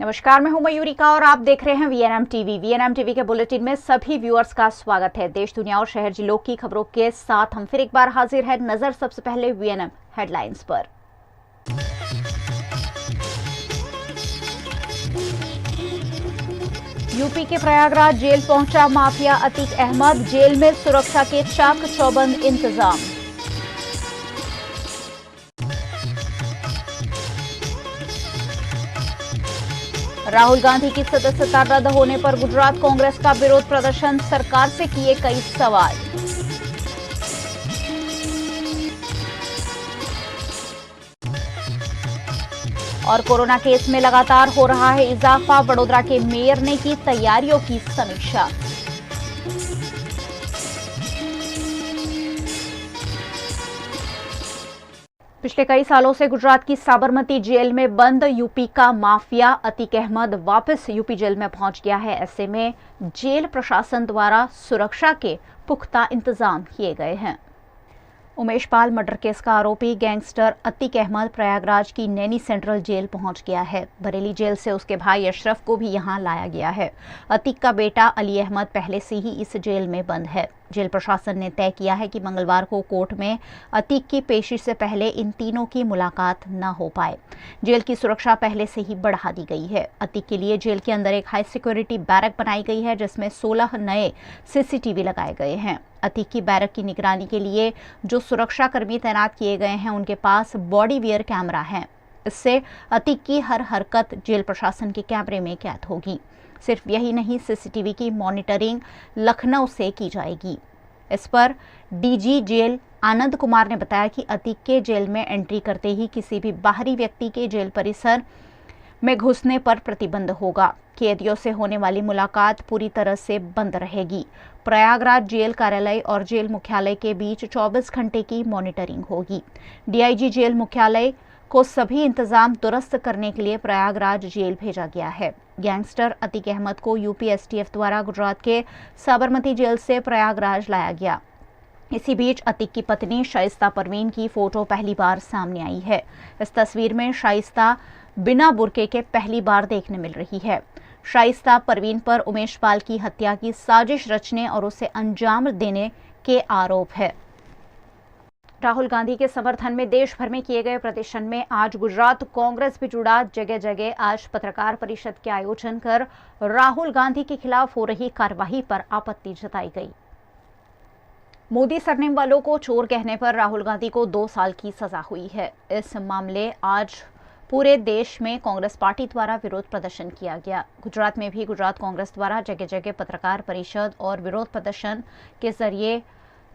नमस्कार, मैं हूं मयूरिका और आप देख रहे हैं वीएनएम टीवी। वीएनएम टीवी के बुलेटिन में सभी व्यूअर्स का स्वागत है। देश, दुनिया और शहर जिलों की खबरों के साथ हम फिर एक बार हाजिर है। नजर सबसे पहले वीएनएम हेडलाइंस पर। यूपी के प्रयागराज जेल पहुंचा माफिया अतीक अहमद। जेल में सुरक्षा के चाक चौबंद इंतजाम। राहुल गांधी की सदस्यता रद्द होने पर गुजरात कांग्रेस का विरोध प्रदर्शन। सरकार से किए कई सवाल। और कोरोना केस में लगातार हो रहा है इजाफा। वडोदरा के मेयर ने की तैयारियों की समीक्षा। पिछले कई सालों से गुजरात की साबरमती जेल में बंद यूपी का माफिया अतीक अहमद वापस यूपी जेल में पहुंच गया है। ऐसे में जेल प्रशासन द्वारा सुरक्षा के पुख्ता इंतजाम किए गए हैं। उमेश पाल मर्डर केस का आरोपी गैंगस्टर अतीक अहमद प्रयागराज की नैनी सेंट्रल जेल पहुंच गया है। बरेली जेल से उसके भाई अशरफ को भी यहां लाया गया है। अतीक का बेटा अली अहमद पहले से ही इस जेल में बंद है। जेल प्रशासन ने तय किया है कि मंगलवार को कोर्ट में अतीक की पेशी से पहले इन तीनों की मुलाकात न हो पाए। जेल की सुरक्षा पहले से ही बढ़ा दी गई है। अतीक के लिए जेल के अंदर एक हाई सिक्योरिटी बैरक बनाई गई है, जिसमें 16 नए सीसीटीवी लगाए गए हैं। अतीक की बैरक की निगरानी के लिए जो सुरक्षा कर्मी तैनात किए गए हैं, उनके पास बॉडी वियर कैमरा है। इससे अतीक की हर हरकत जेल प्रशासन के कैमरे में कैद होगी। सिर्फ यही नहीं, सीसीटीवी की मॉनिटरिंग लखनऊ से की जाएगी। इस पर डीजी जेल आनंद कुमार ने बताया कि अतीक के जेल में एंट्री करते ही किसी भी बाहरी व्यक्ति के जेल परिसर में घुसने पर प्रतिबंध होगा। कैदियों से होने वाली मुलाकात पूरी तरह से बंद रहेगी। प्रयागराज जेल कार्यालय और जेल मुख्यालय के बीच 24 घंटे की मॉनिटरिंग होगी। डीआईजी जेल मुख्यालय को सभी इंतजाम दुरुस्त करने के लिए प्रयागराज जेल भेजा गया है। गैंगस्टर अतीक अहमद को यूपी एसटीएफ द्वारा गुजरात के साबरमती जेल से प्रयागराज लाया गया। इसी बीच अतीक की पत्नी शाइस्ता परवीन की फोटो पहली बार सामने आई है। इस तस्वीर में शाइस्ता बिना बुर्के के पहली बार देखने मिल रही है। शाइस्ता परवीन पर उमेश पाल की हत्या की साजिश रचने और उसे अंजाम देने के आरोप है। राहुल गांधी के समर्थन में देश भर में किए गए प्रदर्शन में आज गुजरात कांग्रेस भी जुड़ा। जगह जगह आज पत्रकार परिषद के आयोजन कर राहुल गांधी के खिलाफ हो रही कार्रवाई पर आपत्ति जताई गई। मोदी सरनेम वालों को चोर कहने पर राहुल गांधी को 2 साल की सजा हुई है। इस मामले आज पूरे देश में कांग्रेस पार्टी द्वारा विरोध प्रदर्शन किया गया। गुजरात में भी गुजरात कांग्रेस द्वारा जगह जगह पत्रकार परिषद और विरोध प्रदर्शन के जरिए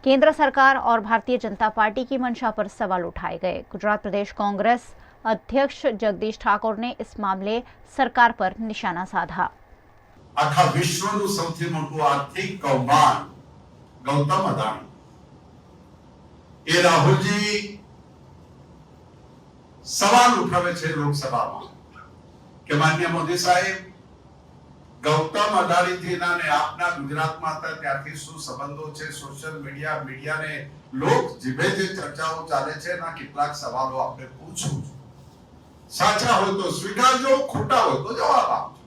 केंद्र सरकार और भारतीय जनता पार्टी की मंशा पर सवाल उठाए गए। गुजरात प्रदेश कांग्रेस अध्यक्ष जगदीश ठाकुर ने इस मामले सरकार पर निशाना साधा। आखा विश्वનું સૌથી મોટું આર્થિક કૌભાંડ ગૌતમ અદાણી એ રાહુલજી સવાલ ઉઠાવે છે લોકસભામાં કે માનનીય મોદી સાહેબ ગૌતમ અદાણીથી નાને આપના ગુજરાતમાં હતા ત્યારથી શું સંબંધો છે, સોશિયલ મીડિયાને લોક જીભે જે ચર્ચાઓ ચાલે છે એના કેટલાક સવાલો આપણે પૂછું છું। સાચા હોય તો સ્વીકારજો, ખોટા હોય તો જવાબ આપજો।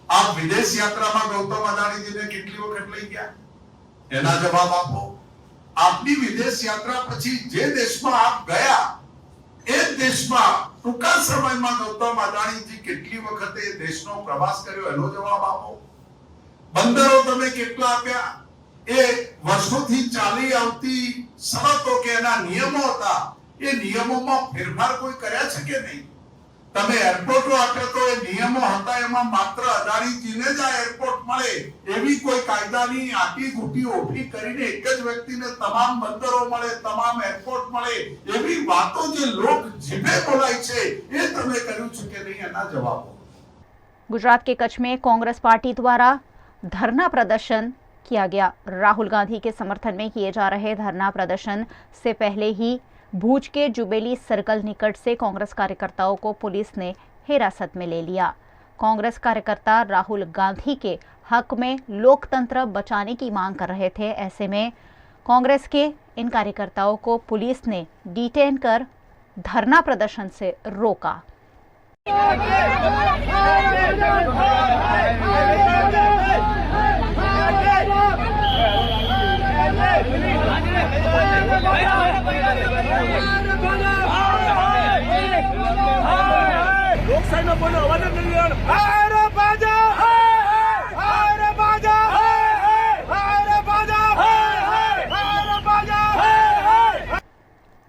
आप विदेश यात्रा में गौतम अदाणी जी ने कितनी वक्त लई गया एना जवाब आपो। आपनी विदेश यात्रा पछी जे देश में आप गया ए देश में टूंका समय में गौतम अदाणी जी कितनी वखत ए देशनो प्रवास कर्यो एनो जवाब आपो। बंदरो तमे केटला आप्या, ए वर्षोथी चाली आवती शरतो के एना नियमो हता, ए नियमों में फेरफार कोई कर्या छे के नहीं? તમે એરપોર્ટો આપ્યો તો એ નિયમો હતા એમાં માત્ર અદાણીજીને જ આ એરપોર્ટ મળે એવી કોઈ કાયદાની આટી ઘૂંટી ઊભી કરીને એક જ વ્યક્તિને તમામ બંદરો મળે, તમામ એરપોર્ટ મળે એવી વાતો જે લોક જીભે બોલાય છે એ તમે કર્યું છે કે નહીં એના જવાબો। गुजरात के कच्छ में कांग्रेस पार्टी द्वारा धरना प्रदर्शन किया गया। राहुल गांधी के समर्थन में किए जा रहे धरना प्रदर्शन से पहले ही भूज के जुबेली सर्कल निकट से कांग्रेस कार्यकर्ताओं को पुलिस ने हिरासत में ले लिया। कांग्रेस कार्यकर्ता राहुल गांधी के हक में लोकतंत्र बचाने की मांग कर रहे थे। ऐसे में कांग्रेस के इन कार्यकर्ताओं को पुलिस ने डिटेन कर धरना प्रदर्शन से रोका।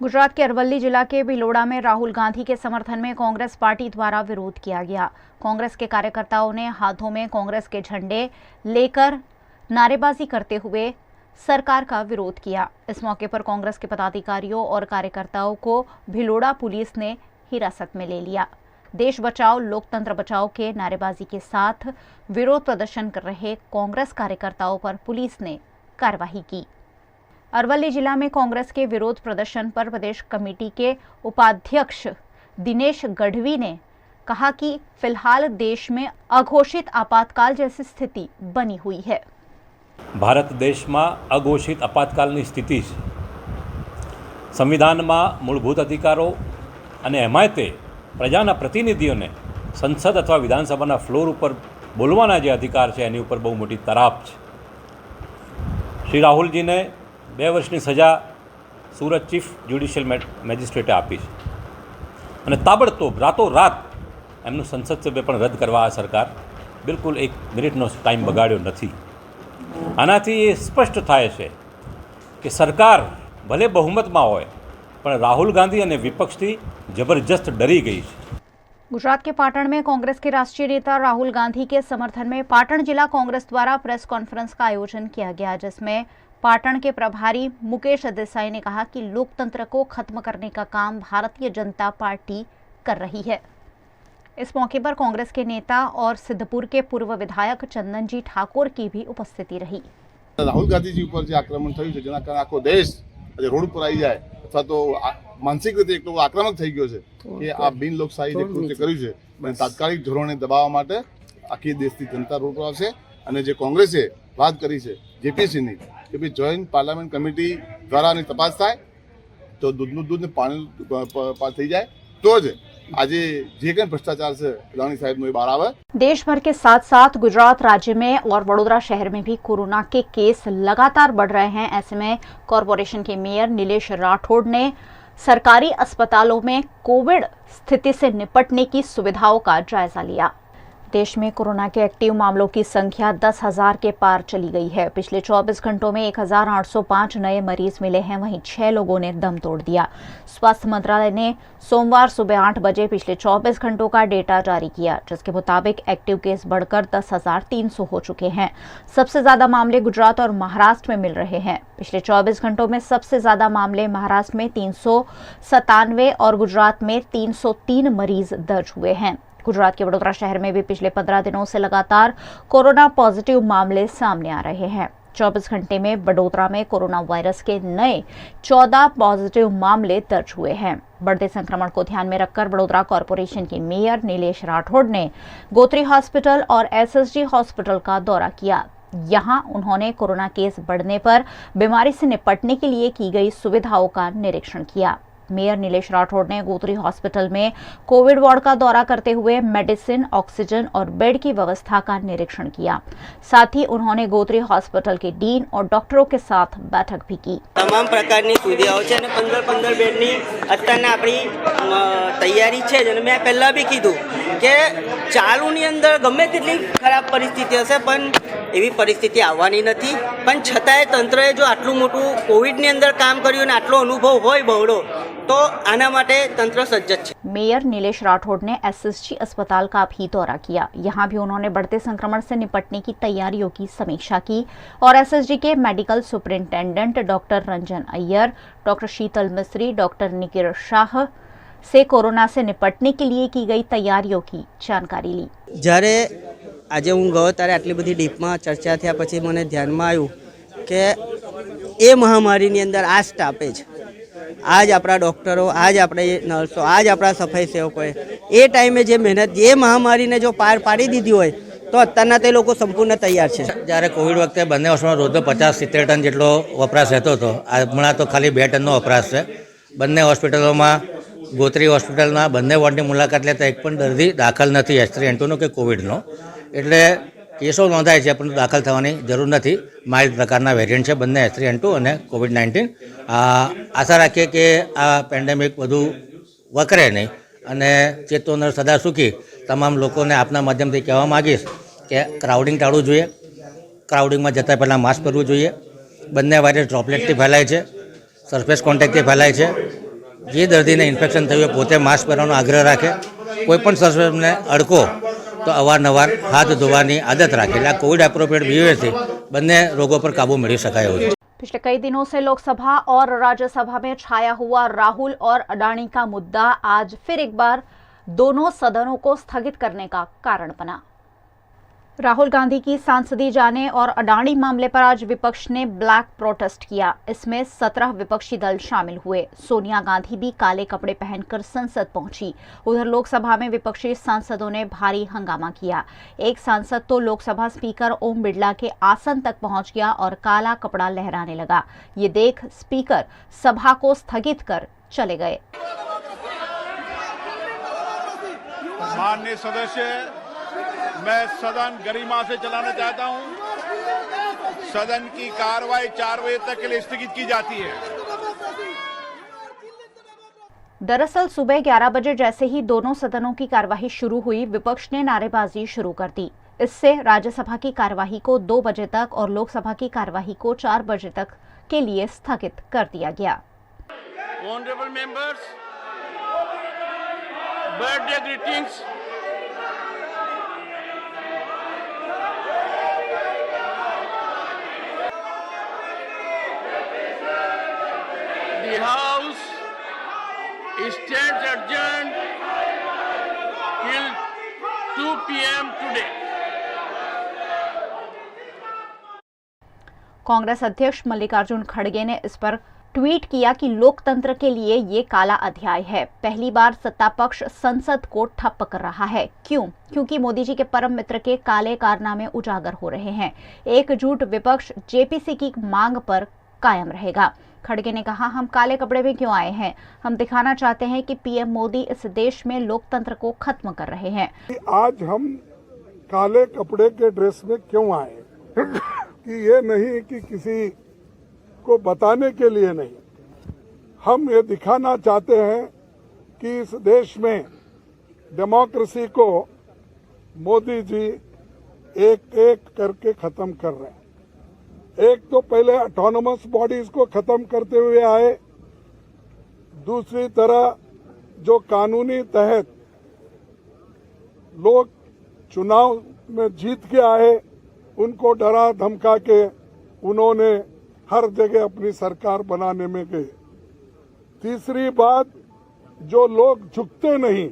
गुजरात के अरवल्ली जिला के भिलोड़ा में राहुल गांधी के समर्थन में कांग्रेस पार्टी द्वारा विरोध किया गया। कांग्रेस के कार्यकर्ताओं ने हाथों में कांग्रेस के झंडे लेकर नारेबाजी करते हुए सरकार का विरोध किया। इस मौके पर कांग्रेस के पदाधिकारियों और कार्यकर्ताओं को भिलोड़ा पुलिस ने हिरासत में ले लिया। देश बचाओ लोकतंत्र बचाओ के नारेबाजी के साथ विरोध प्रदर्शन कर रहे कांग्रेस कार्यकर्ताओं पर पुलिस ने कार्रवाई की। अरवल्ली जिला में कांग्रेस के विरोध प्रदर्शन पर प्रदेश कमेटी के उपाध्यक्ष दिनेश गढ़वी ने कहा कि फिलहाल देश में अघोषित आपातकाल जैसी स्थिति बनी हुई है। भारत देश में अघोषित आपातकाल स्थिति संविधान में मूलभूत अधिकारों અને એમાંય તે પ્રજાના પ્રતિનિધિઓને સંસદ અથવા વિધાનસભાના ફ્લોર ઉપર બોલવાના જે અધિકાર છે એની ઉપર બહુ મોટી તરાપ છે। શ્રી રાહુલજીને 2 વર્ષની સજા સુરત ચીફ જ્યુડિશિયલ મેજિસ્ટ્રેટે આપી છે અને તાબડતોબ રાતોરાત એમનું સંસદ સભ્ય પણ રદ કરવા આ સરકાર બિલકુલ 1 મિનિટનો ટાઈમ બગાડ્યો નથી। આનાથી એ સ્પષ્ટ થાય છે કે સરકાર ભલે બહુમતમાં હોય પણ રાहुल गांधी અને વિપક્ષથી જબરજસ્ત ડરી ગઈ છે। गुजरात के पाटण में कांग्रेस के राष्ट्रीय नेता राहुल गांधी के समर्थन में पाटण जिला कांग्रेस द्वारा प्रेस कॉन्फ्रेंस का आयोजन किया गया, जिसमें पाटण के प्रभारी मुकेश देसाई ने कहा कि लोकतंत्र को खत्म करने का काम भारतीय जनता पार्टी कर रही है। इस मौके पर कांग्रेस के नेता और सिद्धपुर के पूर्व विधायक चंदन जी ठाकुर की भी उपस्थिति रही। राहुल गांधी जी पर आक्रमण थયું છે જેના કારણે આખો દેશ રોડ પર આવી જાય અથવા તો માનસિક રીતે એટલો આક્રમક થઈ ગયો છે કે આ બિન લોકશાહી જે કૃત્ય કર્યું છે અને તાત્કાલિક ધોરણે દબાવવા માટે આખી દેશની જનતા રોડ પર આવશે। અને જે કોંગ્રેસે વાત કરી છે જેપીસીની કે ભાઈ જોઈન્ટ પાર્લામેન્ટ કમિટી દ્વારા આની તપાસ થાય તો દૂધનું દૂધ ને પાણી થઈ જાય તો જ આજે જે કંઈ ભ્રષ્ટાચાર છે અદાણી સાહેબનો એ બહાર આવે। देश भर के साथ साथ गुजरात राज्य में और वडोदरा शहर में भी कोरोना के केस लगातार बढ़ रहे हैं। ऐसे में कॉरपोरेशन के मेयर नीलेश राठौड़ ने सरकारी अस्पतालों में कोविड स्थिति से निपटने की सुविधाओं का जायजा लिया। देश में कोरोना के एक्टिव मामलों की संख्या 10,000 के पार चली गई है। पिछले 24 घंटों में 1,805 नए मरीज मिले हैं, वहीं 6 लोगों ने दम तोड़ दिया। स्वास्थ्य मंत्रालय ने सोमवार सुबह 8 बजे पिछले 24 घंटों का डेटा जारी किया, जिसके मुताबिक एक्टिव केस बढ़कर 10,300 हो चुके हैं। सबसे ज्यादा मामले गुजरात और महाराष्ट्र में मिल रहे हैं। पिछले 24 घंटों में सबसे ज्यादा मामले महाराष्ट्र में 397 और गुजरात में 303 मरीज दर्ज हुए हैं। गुजरात के वडोदरा शहर में भी पिछले 15 दिनों से लगातार कोरोना पॉजिटिव मामले सामने आ रहे हैं। 24 घंटे में वडोदरा में कोरोना वायरस के नए 14 पॉजिटिव मामले दर्ज हुए हैं। बढ़ते संक्रमण को ध्यान में रखकर वडोदरा कॉरपोरेशन के मेयर नीलेश राठौड़ ने गोत्री हॉस्पिटल और एसएसजी हॉस्पिटल का दौरा किया। यहां उन्होंने कोरोना केस बढ़ने पर बीमारी से निपटने के लिए की गई सुविधाओं का निरीक्षण किया। मेयर नीलेश राठौड़ ने गोत्री हॉस्पिटल में कोविड वार्ड का दौरा करते हुए मेडिसिन, ऑक्सीजन और बेड की व्यवस्था का निरीक्षण किया। साथ ही उन्होंने गोत्री हॉस्पिटल के डीन और डॉक्टरों के साथ बैठक भी की। તમામ પ્રકારની સુવિધાઓ છે અને 15 બેડની અત્યારના આપણી તૈયારી છે અને મેં પહેલાં બી કીધું કે ચાલુની અંદર ગમે તેટલી ખરાબ પરિસ્થિતિ હશે પણ એવી પરિસ્થિતિ આવવાની નથી। પણ છતાંય તંત્રએ જો આટલું મોટું કોવિડની અંદર કામ કર્યું અને આટલો અનુભવ હોય બહોળો तो आना माटे तंत्र सज्ज है। मेयर नीलेश राठौड़ ने एसएसजी अस्पताल का भी दौरा किया। यहां भी उन्होंने बढ़ते संक्रमण से निपटने की तैयारियों की समीक्षा की और एसएसजी के medical superintendent doctor Ranjan Iyer, doctor Sheetal Mistry, doctor निकिर Shah से कोरोना से निपटने के लिए की गई तैयारियों की जानकारी ली। જ્યારે આજે હું ગયો ત્યારે આટલી બધી ડીપમાં ચર્ચા થયા પછી મને ધ્યાનમાં આવ્યું કે એ મહામારીની અંદર આ સ્ટાફેજ आज अपना डॉक्टरों, आज अपने नर्सों, आज अपना सफाई सेवकोए ए टाइमे जे मेहनत ये महामारी ने जो पार पाड़ी दीधी होय तो अत्याરના તે લોકો સંપૂર્ણ તૈયાર છે। જ્યારે કોવિડ વખતે બંને હોસ્પિટલમાં રોજનો 50-70 ટન જેટલો વપરાશ રહેતો હતો, હમણાં તો ખાલી 2 ટનનો વપરાશ છે। બંને હોસ્પિટલોમાં ગોત્રી હોસ્પિટલના બંને વોર્ડની મુલાકાત લેતા એક પણ દર્દી દાખલ નથી H3N2નો કે કોવિડનો. એટલે કેસો નોંધાય છે પરંતુ દાખલ થવાની જરૂર નથી. માઇલ્ડ પ્રકારના વેરિયન્ટ છે બંને H3N2 અને COVID-19. આશા રાખીએ કે આ પેન્ડેમિક વધુ વકરે નહીં અને ચેતોનર સદા સુખી તમામ લોકોને આપના માધ્યમથી કહેવા માગીશ કે ક્રાઉડિંગ ટાળવું જોઈએ. ક્રાઉડિંગમાં જતાં પહેલાં માસ્ક પહેરવું જોઈએ. બંને વાયરસ ડ્રોપલેટથી ફેલાય છે, સરફેસ કોન્ટેક્ટથી ફેલાય છે. જે દર્દીને ઇન્ફેક્શન થયું હોય પોતે માસ્ક પહેરવાનો આગ્રહ રાખે. કોઈપણ સરફેસને અડકો તો અવારનવાર હાથ ધોવાની આદત રાખે. એટલે આ કોવિડ એપ્રોપ્રિએટ બિહેવિયરથી બંને रोगों पर काबू मिल सका है। पिछले कई दिनों से लोकसभा और राज्यसभा में छाया हुआ राहुल और अडानी का मुद्दा आज फिर एक बार दोनों सदनों को स्थगित करने का कारण बना। राहुल गांधी की सांसदी जाने और अडानी मामले पर आज विपक्ष ने ब्लैक प्रोटेस्ट किया। इसमें 17 विपक्षी दल शामिल हुए। सोनिया गांधी भी काले कपड़े पहनकर संसद पहुंची। उधर लोकसभा में विपक्षी सांसदों ने भारी हंगामा किया। एक सांसद तो लोकसभा स्पीकर ओम बिरला के आसन तक पहुंच गया और काला कपड़ा लहराने लगा। ये देख स्पीकर सभा को स्थगित कर चले गए। माननीय सदस्य, मैं सदन गरिमा से चलाना चाहता हूं। सदन की कार्रवाई 4 बजे तक के लिए स्थगित की जाती है। दरअसल सुबह 11 बजे जैसे ही दोनों सदनों की कार्यवाही शुरू हुई, विपक्ष ने नारेबाजी शुरू कर दी। इससे राज्यसभा की कार्यवाही को 2 बजे तक और लोकसभा की कार्यवाही को 4 बजे तक के लिए स्थगित कर दिया गया। Honourable members, birthday greetings. The House stands adjourned till 2 p.m. today. Congress अध्यक्ष मल्लिकार्जुन खड़गे ने इस पर ट्वीट किया कि लोकतंत्र के लिए ये काला अध्याय है। पहली बार सत्ता पक्ष संसद को ठप्प कर रहा है। क्यों? क्योंकि मोदी जी के परम मित्र के काले कारनामे उजागर हो रहे हैं। एकजुट विपक्ष जेपीसी की मांग पर कायम रहेगा। खड़गे ने कहा, हम काले कपड़े में क्यों आए हैं? हम दिखाना चाहते हैं कि पीएम मोदी इस देश में लोकतंत्र को खत्म कर रहे हैं। आज हम काले कपड़े के ड्रेस में क्यों आए कि ये नहीं कि किसी को बताने के लिए नहीं, हम ये दिखाना चाहते हैं कि इस देश में डेमोक्रेसी को मोदी जी एक एक करके खत्म कर रहे हैं। एक तो पहले ऑटोनोमस बॉडीज को खत्म करते हुए आए, दूसरी तरह जो कानूनी तहत लोग चुनाव में जीत के आए उनको डरा धमका के उन्होंने हर जगह अपनी सरकार बनाने में गए। तीसरी बात, जो लोग झुकते नहीं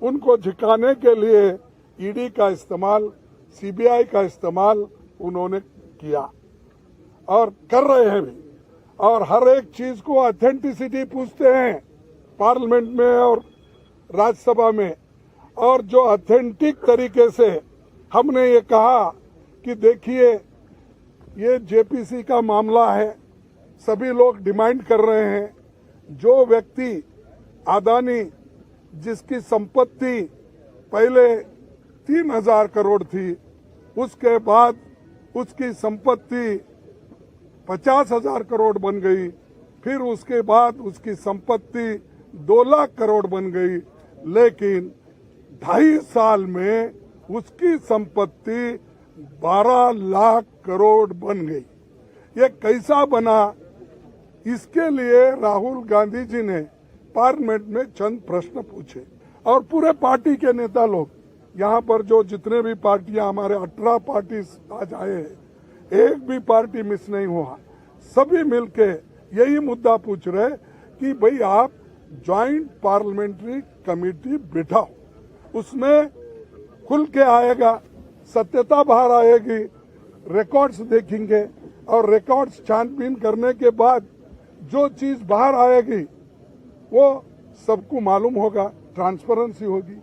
उनको झुकाने के लिए ईडी का इस्तेमाल, सीबीआई का इस्तेमाल उन्होंने किया और कर रहे हैं भी। और हर एक चीज को ऑथेंटिसिटी पूछते हैं पार्लियामेंट में और राज्यसभा में। और जो ऑथेंटिक तरीके से हमने ये कहा कि देखिए ये जेपीसी का मामला है, सभी लोग डिमांड कर रहे हैं, जो व्यक्ति अडानी जिसकी संपत्ति पहले 3,000 करोड़ थी, उसके बाद उसकी संपत्ति 50,000 करोड़ बन गई, फिर उसके बाद उसकी संपत्ति 2 लाख करोड़ बन गई, लेकिन 2.5 साल में उसकी संपत्ति 12 लाख करोड़ बन गई। ये कैसा बना? इसके लिए राहुल गांधी जी ने पार्लियामेंट में चंद प्रश्न पूछे और पूरे पार्टी के नेता लोग, यहाँ पर जो जितने भी पार्टियां, हमारे 18 पार्टी आज आए हैं, एक भी पार्टी मिस नहीं हुआ। सभी मिलके यही मुद्दा पूछ रहे कि भाई आप ज्वाइंट पार्लियामेंट्री कमेटी बिठाओ, उसमें खुल के आएगा, सत्यता बाहर आएगी, रिकॉर्ड्स देखेंगे और रिकॉर्ड्स छानबीन करने के बाद जो चीज बाहर आएगी वो सबको मालूम होगा, ट्रांसपेरेंसी होगी।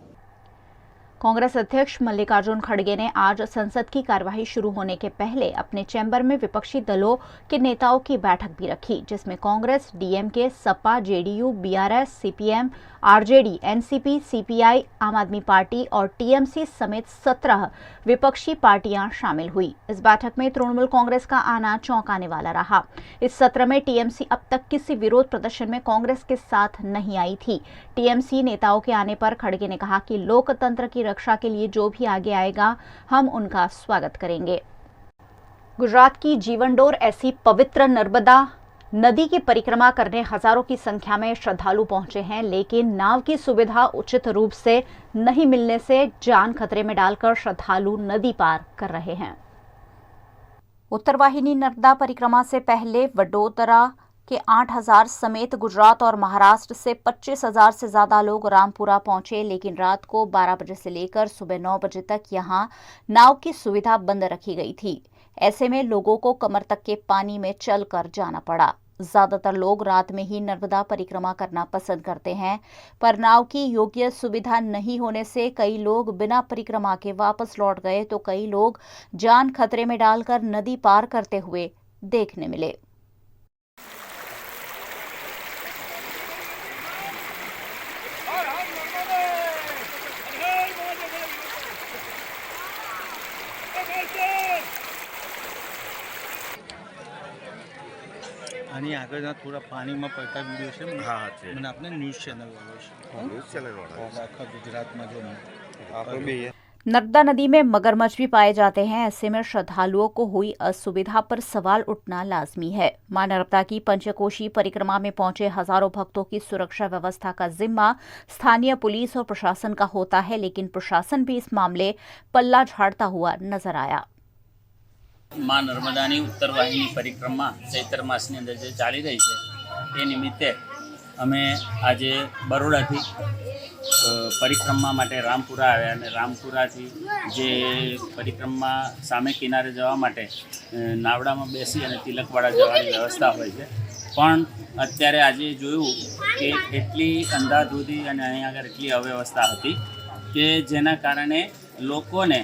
कांग्रेस अध्यक्ष मल्लिकार्जुन खड़गे ने आज संसद की कार्यवाही शुरू होने के पहले अपने चैम्बर में विपक्षी दलों के नेताओं की बैठक भी रखी, जिसमें Congress, DMK, Sapa, JDU, BRS, CPM, RJD, NCP, CPI, आम आदमी पार्टी और टीएमसी समेत 17 विपक्षी पार्टियां शामिल हुई। इस बैठक में तृणमूल कांग्रेस का आना चौंकाने वाला रहा। इस सत्र में टीएमसी अब तक किसी विरोध प्रदर्शन में कांग्रेस के साथ नहीं आई थी। टीएमसी नेताओं के आने पर खड़गे ने कहा कि लोकतंत्र की रक्षा के लिए जो भी आगे आएगा, हम उनका स्वागत करेंगे। गुजरात की जीवनडोर ऐसी पवित्र नर्मदा नदी की परिक्रमा करने हजारों की संख्या में श्रद्धालु पहुंचे हैं, लेकिन नाव की सुविधा उचित रूप से नहीं मिलने से जान खतरे में डालकर श्रद्धालु नदी पार कर रहे हैं। उत्तरवाहिनी नर्मदा परिक्रमा से पहले वडोदरा के 8,000 समेत गुजरात और महाराष्ट्र से 25,000 से ज्यादा लोग रामपुरा पहुंचे, लेकिन रात को 12 बजे से लेकर सुबह 9 बजे तक यहां नाव की सुविधा बंद रखी गई थी। ऐसे में लोगों को कमर तक के पानी में चलकर जाना पड़ा। ज्यादातर लोग रात में ही नर्मदा परिक्रमा करना पसंद करते हैं, पर नाव की योग्य सुविधा नहीं होने से कई लोग बिना परिक्रमा के वापस लौट गए, तो कई लोग जान खतरे में डालकर नदी पार करते हुए देखने मिले। આની આગળ થોડા પાણીમાં પડતા વિડીયો છે મને. હા છે. મને આપણે ન્યૂઝ ચેનલ વાળો છે. ન્યૂઝ ચેનલ વાળા આખા ગુજરાતમાં જો આપણે બે नर्मदा नदी में मगरमच्छ भी पाए जाते हैं। ऐसे में श्रद्धालुओं को हुई असुविधा पर सवाल उठना लाजमी है। मां नर्मदा की पंचकोशी परिक्रमा में पहुंचे हजारों भक्तों की सुरक्षा व्यवस्था का जिम्मा स्थानीय पुलिस और प्रशासन का होता है, लेकिन प्रशासन भी इस मामले पल्ला झाड़ता हुआ नजर आया। मां नर्मदानी उत्तरवाहिनी परिक्रमा चैत्र मासनी अंदर जे चाली रही है, એ નિમિત્તે અમે આજે બરોડાથી પરિક્રમા માટે રામપુરા આવ્યા અને રામપુરાથી જે પરિક્રમા સામે કિનારે જવા માટે નાવડામાં બેસી અને તિલકવાડા જવાની વ્યવસ્થા હોય છે, પણ અત્યારે આજે જોયું કે એટલી અંધાધૂંધી અને અહીં આગળ એટલી અવ્યવસ્થા હતી કે જેના કારણે લોકોને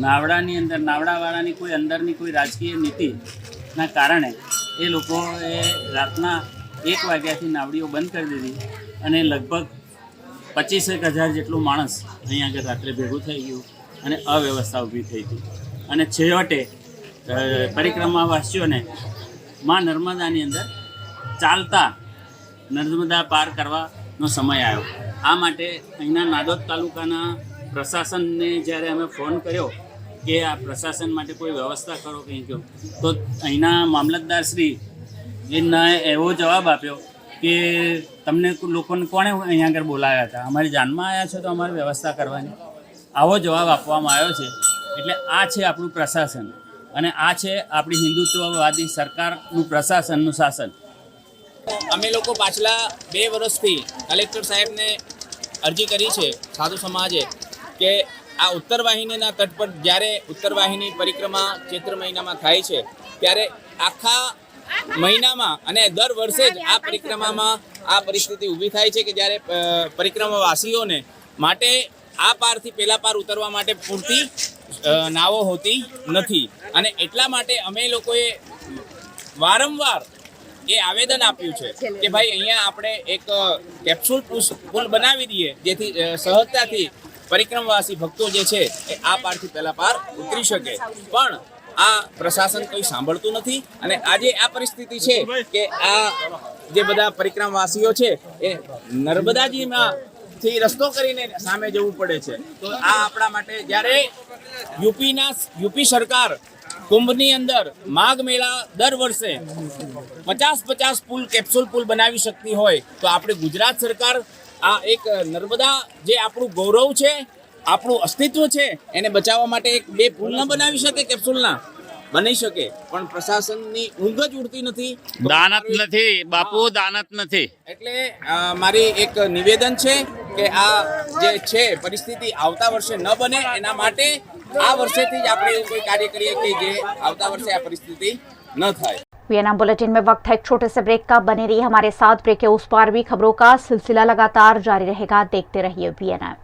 નાવડાની અંદર નાવડાવાળાની કોઈ અંદરની કોઈ રાજકીય નીતિના કારણે એ લોકોએ રાતના 1 વાગ્યાથી નાવડીઓ બંધ કરી દીધી અને લગભગ 25,000 જેટલું માણસ અહીં આગળ રાત્રે ભેગું થઈ ગયું અને અવ્યવસ્થા ઊભી થઈ હતી અને છેવટે પરિક્રમાવાસીઓને માં નર્મદાની અંદર ચાલતા નર્મદા પાર કરવાનો સમય આવ્યો। આ માટે અહીંના નાદોદ તાલુકાના પ્રશાસનને જ્યારે અમે ફોન કર્યો કે આ પ્રશાસન માટે કોઈ વ્યવસ્થા કરો કંઈ કહો, તો અહીંના મામલતદારશ્રી એને એવો જવાબ આપ્યો કે તમને લોકોને કોણે અહીંયા આગળ બોલાવ્યા હતા, અમારી જાનમાં આવ્યા છો તો અમારે વ્યવસ્થા કરવાની, આવો જવાબ આપવામાં આવ્યો છે। એટલે આ છે આપણું પ્રશાસન અને આ છે આપણી હિન્દુત્વવાદી સરકારનું પ્રશાસનનું શાસન। અમે લોકો પાછલા 2 વર્ષથી કલેક્ટર સાહેબને અરજી કરી છે સાધુ સમાજે કે આ ઉત્તરવાહિનીના તટ પર જ્યારે ઉત્તરવાહિની પરિક્રમા ચૈત્ર મહિનામાં થાય છે ત્યારે આખા મહિનામાં અને દર વર્ષે જ આ પરિક્રમામાં આ પરિસ્થિતિ ઊભી થાય છે કે જ્યારે પરિક્રમાવાસીઓને માટે આ પારથી પેલા પાર ઉતરવા માટે પૂરતી નાવો હોતી નથી અને એટલા માટે અમે લોકોએ વારંવાર એ આવેદન આપ્યું છે કે ભાઈ અહીંયા આપણે એક કેપ્સ્યુલ પુલ બનાવી દઈએ જેથી સહજતાથી પરિક્રમાવાસી ભક્તો જે છે એ આ પારથી પહેલા પાર ઉતરી શકે, પણ આ પ્રશાસન કોઈ સાંભળતું નથી અને આજે આ પરિસ્થિતિ છે કે આ જે બધા પરિક્રમાવાસીઓ છે એ નર્મદાજીમાંથી રસ્તો કરીને સામે જવું પડે છે। તો આ આપણા માટે જ્યારે યુપી સરકાર કુંભની અંદર માઘ મેળા દર વર્ષે 50-50 પુલ કેપ્સ્યુલ પુલ બનાવી શકતી હોય તો આપણે ગુજરાત સરકાર આ એક નર્મદા જે આપણું ગૌરવ છે, આપણું અસ્તિત્વ છે, એને બચાવવા માટે 1-2 પુલ ન બનાવી શકે, કેપ્સ્યુલના બની શકે, પણ પ્રશાસનની ઊંઘ જ ઉડતી નથી, દાનત નથી બાપુ, દાનત નથી। એટલે મારી એક નિવેદન છે કે આ જે છે પરિસ્થિતિ આવતા વર્ષે ન બને એના માટે આ વર્ષેથી જ આપણે એવું કોઈ કાર્ય કરીએ કે જે આવતા વર્ષે આ પરિસ્થિતિ ન થાય। वीएनएम बुलेटिन में वक्त है एक छोटे से ब्रेक का। बने रहिए हमारे साथ। ब्रेक के उस पार भी खबरों का सिलसिला लगातार जारी रहेगा। देखते रहिए वीएनएम।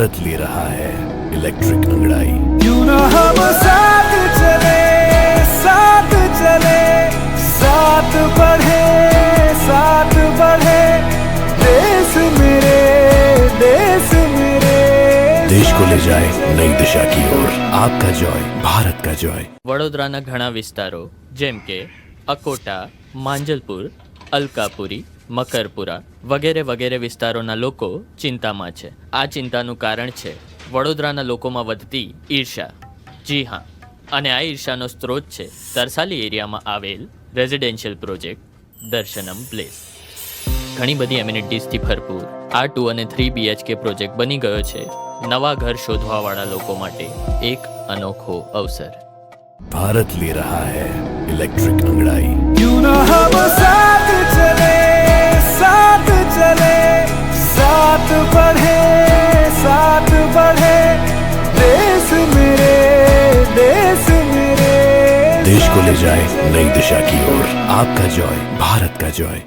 भारत ले रहा है इलेक्ट्रिक अंगड़ाई। क्यों ना हम साथ चले, साथ चले, साथ बढ़े, साथ बढ़े, देश मेरे, देश मेरे। देश को ले जाए नई दिशा की ओर। आपका जॉय, भारत का जॉय। વડોદરાના ઘણા વિસ્તારો જેમ કે અકોટા, માંજલપુર, અલકાપુરી, મકરપુરા વગેરે વગેરે વિસ્તારોના લોકો ચિંતામાં છે. આ ચિંતાનું કારણ છે વડોદરાના લોકોમાં વધતી ઈર્ષા. જી હા, અને આ ઈર્ષાનો સ્ત્રોત છે તરસાલી એરિયામાં આવેલ રેઝિડેન્શિયલ પ્રોજેક્ટ દર્શનમ પ્લેસ. ઘણી બધી એમ્યુનિટીઝથી ભરપૂર આ 2 અને 3 BHK પ્રોજેક્ટ બની ગયો છે નવા ઘર શોધવાવાળા લોકો માટે એક અનોખો અવસર. भारत ले रहा है इलेक्ट्रिक अंगड़ाई। क्यों ना हम साथ चले, साथ चले, साथ बढ़े, साथ बढ़े, देश मेरे, देश मेरे। देश को ले जाए नई दिशा की ओर। आपका जॉय, भारत का जॉय।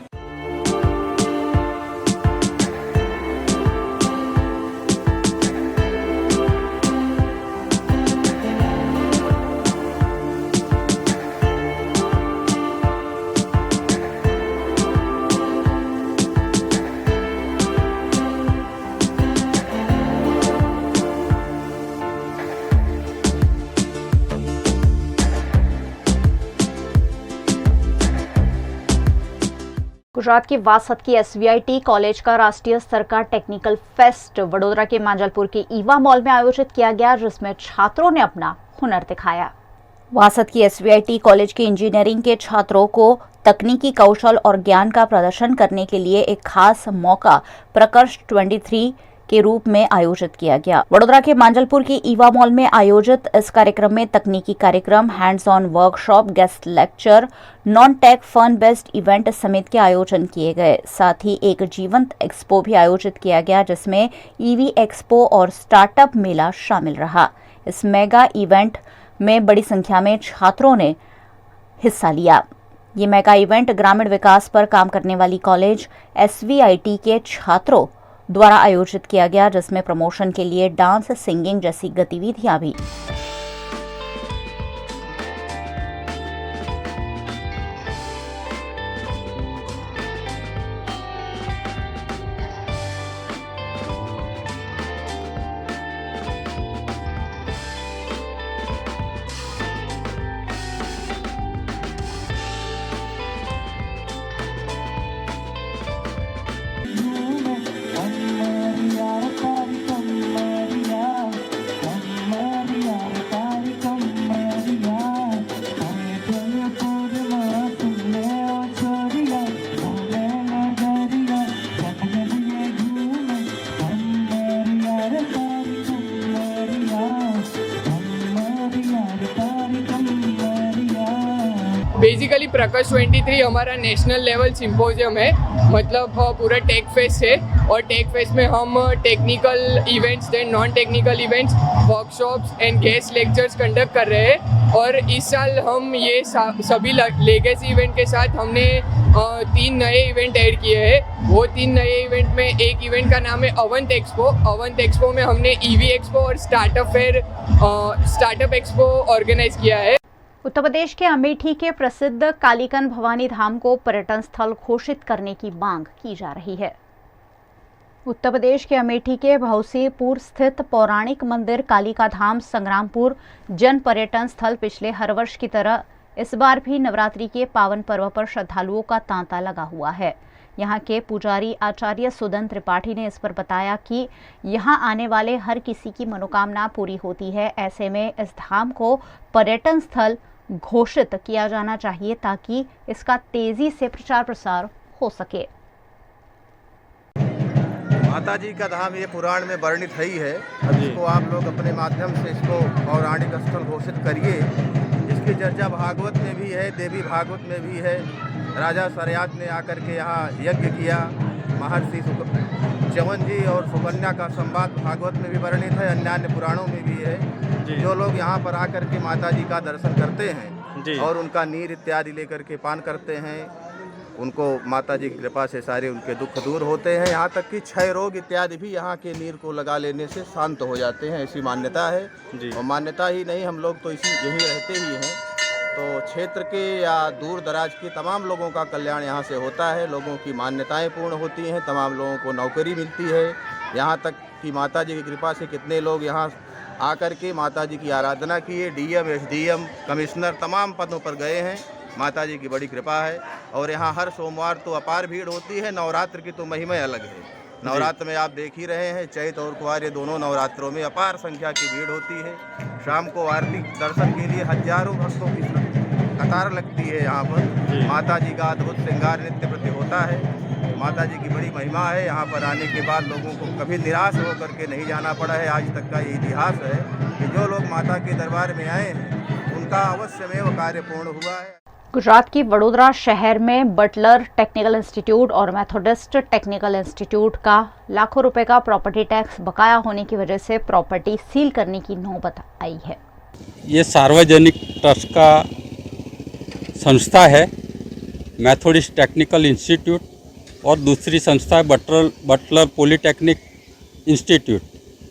गुजरात की वासद की SVIT कॉलेज का राष्ट्रीय स्तर का टेक्निकल फेस्ट वडोदरा के मांजलपुर के ईवा मॉल में आयोजित किया गया, जिसमें छात्रों ने अपना हुनर दिखाया। वासद की SVIT कॉलेज के इंजीनियरिंग के छात्रों को तकनीकी कौशल और ज्ञान का प्रदर्शन करने के लिए एक खास मौका प्रकर्ष 23 के रूप में आयोजित किया गया। वडोदरा के मांजलपुर के ईवा मॉल में आयोजित इस कार्यक्रम में तकनीकी कार्यक्रम, hands on workshop, guest lecture, non tech fun based event समेत के आयोजन किए गए। साथ ही एक जीवंत एक्सपो भी आयोजित किया गया, जिसमें EV एक्सपो और स्टार्टअप मेला शामिल रहा। इस मेगा इवेंट में बड़ी संख्या में छात्रों ने हिस्सा लिया। ये मेगा इवेंट ग्रामीण विकास पर काम करने वाली कॉलेज SVIT के छात्रों द्वारा आयोजित किया गया, जिसमें प्रमोशन के लिए डांस, सिंगिंग जैसी गतिविधियां भी बेसिकली प्रकर्ष 23 हमारा नेशनल लेवल सिम्पोजियम है, मतलब पूरा टेक फेस्ट है। और टेक फेस्ट में हम technical events and non technical events, workshops and guest lectures conduct कर रहे हैं। और इस साल हम ये सभी लेगेसी इवेंट के साथ हमने 3 नए इवेंट ऐड किए हैं। वो 3 नए इवेंट में एक इवेंट का नाम है अवंत एक्सपो। अवंत एक्सपो में हमने EV एक्सपो और स्टार्टअप एक्सपो ऑर्गेनाइज किया है। उत्तर प्रदेश के अमेठी के प्रसिद्ध कालीकन भवानी धाम को पर्यटन स्थल घोषित करने की मांग की जा रही है। उत्तर प्रदेश के अमेठी के भौसीपुर स्थित पौराणिक मंदिर कालिका धाम संग्रामपुर जन पर्यटन स्थल पिछले हर वर्ष की तरह इस बार भी नवरात्रि के पावन पर्व पर श्रद्धालुओं का तांता लगा हुआ है। यहाँ के पुजारी आचार्य सुदन त्रिपाठी ने इस पर बताया कि यहाँ आने वाले हर किसी की मनोकामना पूरी होती है। ऐसे में इस धाम को पर्यटन स्थल घोषित किया जाना चाहिए ताकि इसका तेजी से प्रचार प्रसार हो सके। माता जी का धाम ये पुराण में वर्णित है ही है। इसको आप लोग अपने माध्यम से इसको पौराणिक स्थल घोषित करिए। इसकी चर्चा भागवत में भी है, देवी भागवत में भी है। राजा सरयात ने आकर के यहाँ यज्ञ किया। महर्षि च्यवन जी और सुकन्या का संवाद भागवत में भी वर्णित है, अन्य पुराणों में भी है। जो लोग यहाँ पर आकर के माता जी का दर्शन करते हैं और उनका नीर इत्यादि लेकर के पान करते हैं, उनको माता जी की कृपा से सारे उनके दुख दूर होते हैं। यहाँ तक कि क्षय रोग इत्यादि भी यहाँ के नीर को लगा लेने से शांत हो जाते हैं, ऐसी मान्यता है जी। और मान्यता ही नहीं, हम लोग तो यहीं रहते ही हैं, तो क्षेत्र के या दूर दराज के तमाम लोगों का कल्याण यहाँ से होता है। लोगों की मान्यताएं पूर्ण होती हैं, तमाम लोगों को नौकरी मिलती है। यहाँ तक कि माता जी की कृपा से कितने लोग यहाँ आकर के माता जी की आराधना किए, डीएम, एसडीएम, कमिश्नर तमाम पदों पर गए हैं। माता जी की बड़ी कृपा है। और यहाँ हर सोमवार तो अपार भीड़ होती है। नवरात्र की तो महिमा अलग है। नवरात्र में आप देख ही रहे हैं, चैत और कुआर ये दोनों नवरात्रों में अपार संख्या की भीड़ होती है। शाम को आरती दर्शन के लिए हजारों भक्तों की कतार लगती है। यहाँ पर माता जी का अद्भुत श्रृंगार नित्य प्रति होता है। माता जी की बड़ी महिमा है। यहाँ पर आने के बाद लोगों को कभी निराश होकर के नहीं जाना पड़ा है। आज तक का ये इतिहास है कि जो लोग माता के दरबार में आए हैं उनका अवश्यमेव कार्य पूर्ण हुआ है। गुजरात की वडोदरा शहर में बटलर टेक्निकल इंस्टीट्यूट और मेथोडिस्ट टेक्निकल इंस्टीट्यूट का लाखों रुपए का प्रॉपर्टी टैक्स बकाया होने की वजह से प्रॉपर्टी सील करने की नौबत आई है। ये सार्वजनिक ट्रस्ट का संस्था है, मेथोडिस्ट टेक्निकल इंस्टीट्यूट, और दूसरी संस्था है बटलर पॉलिटेक्निक इंस्टीट्यूट।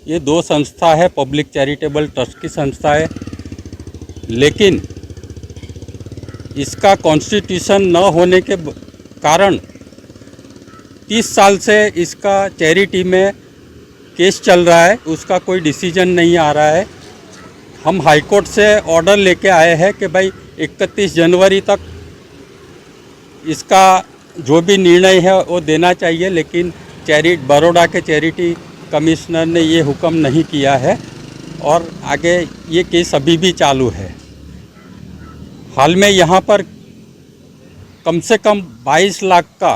ये दो संस्था है, पब्लिक चैरिटेबल ट्रस्ट की संस्था है, लेकिन इसका कॉन्स्टिट्यूशन न होने के कारण 30 साल से इसका चैरिटी में केस चल रहा है, उसका कोई डिसीजन नहीं आ रहा है। हम हाई कोर्ट से ऑर्डर लेके आए हैं कि भाई 31 जनवरी तक इसका जो भी निर्णय है वो देना चाहिए, लेकिन बड़ौदा के चैरिटी कमिश्नर ने ये हुक्म नहीं किया है और आगे ये केस अभी भी चालू है। हाल में यहाँ पर कम से कम 22 लाख का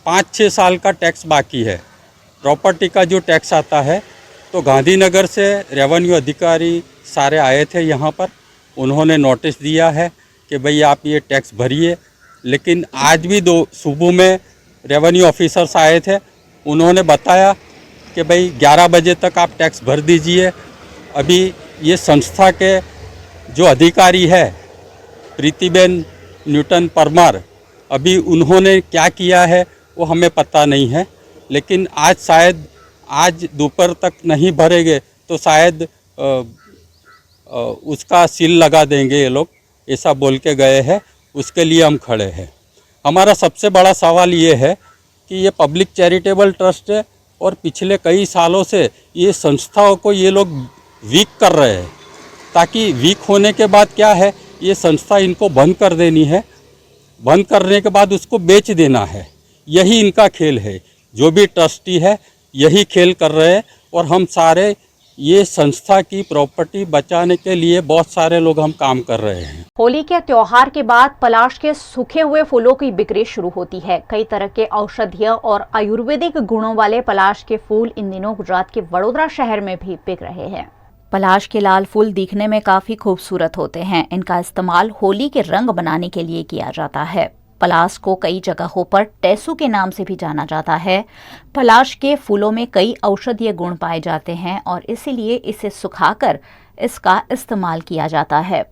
5-6 साल का टैक्स बाकी है। प्रॉपर्टी का जो टैक्स आता है, तो गांधीनगर से रेवेन्यू अधिकारी सारे आए थे यहाँ पर, उन्होंने नोटिस दिया है कि भाई आप ये टैक्स भरिए, लेकिन आज भी सुबह में रेवेन्यू ऑफिसर्स आए थे, उन्होंने बताया कि भाई 11 बजे तक आप टैक्स भर दीजिए। अभी ये संस्था के जो अधिकारी है प्रीतिबेन न्यूटन परमार, अभी उन्होंने क्या किया है वो हमें पता नहीं है, लेकिन आज दोपहर तक नहीं भरेंगे तो शायद उसका सील लगा देंगे ये लोग, ऐसा बोल के गए हैं। उसके लिए हम खड़े हैं। हमारा सबसे बड़ा सवाल ये है कि ये पब्लिक चैरिटेबल ट्रस्ट है और पिछले कई सालों से ये संस्थाओं को ये लोग वीक कर रहे हैं, ताकि वीक होने के बाद क्या है, ये संस्था इनको बंद कर देनी है, बंद करने के बाद उसको बेच देना है। यही इनका खेल है। जो भी ट्रस्टी है यही खेल कर रहे हैं, और हम सारे ये संस्था की प्रॉपर्टी बचाने के लिए बहुत सारे लोग हम काम कर रहे हैं। होली के त्योहार के बाद पलाश के सूखे हुए फूलों की बिक्री शुरू होती है। कई तरह के औषधीय और आयुर्वेदिक गुणों वाले पलाश के फूल इन दिनों गुजरात के वडोदरा शहर में भी बिक रहे हैं। पलाश के लाल फूल दिखने में काफी खूबसूरत होते हैं। इनका इस्तेमाल होली के रंग बनाने के लिए किया जाता है। पलाश को कई जगहों पर टेसू के नाम से भी जाना जाता है। पलाश के फूलों में कई औषधीय गुण पाए जाते हैं और इसीलिए इसे सुखाकर इसका इस्तेमाल किया जाता है।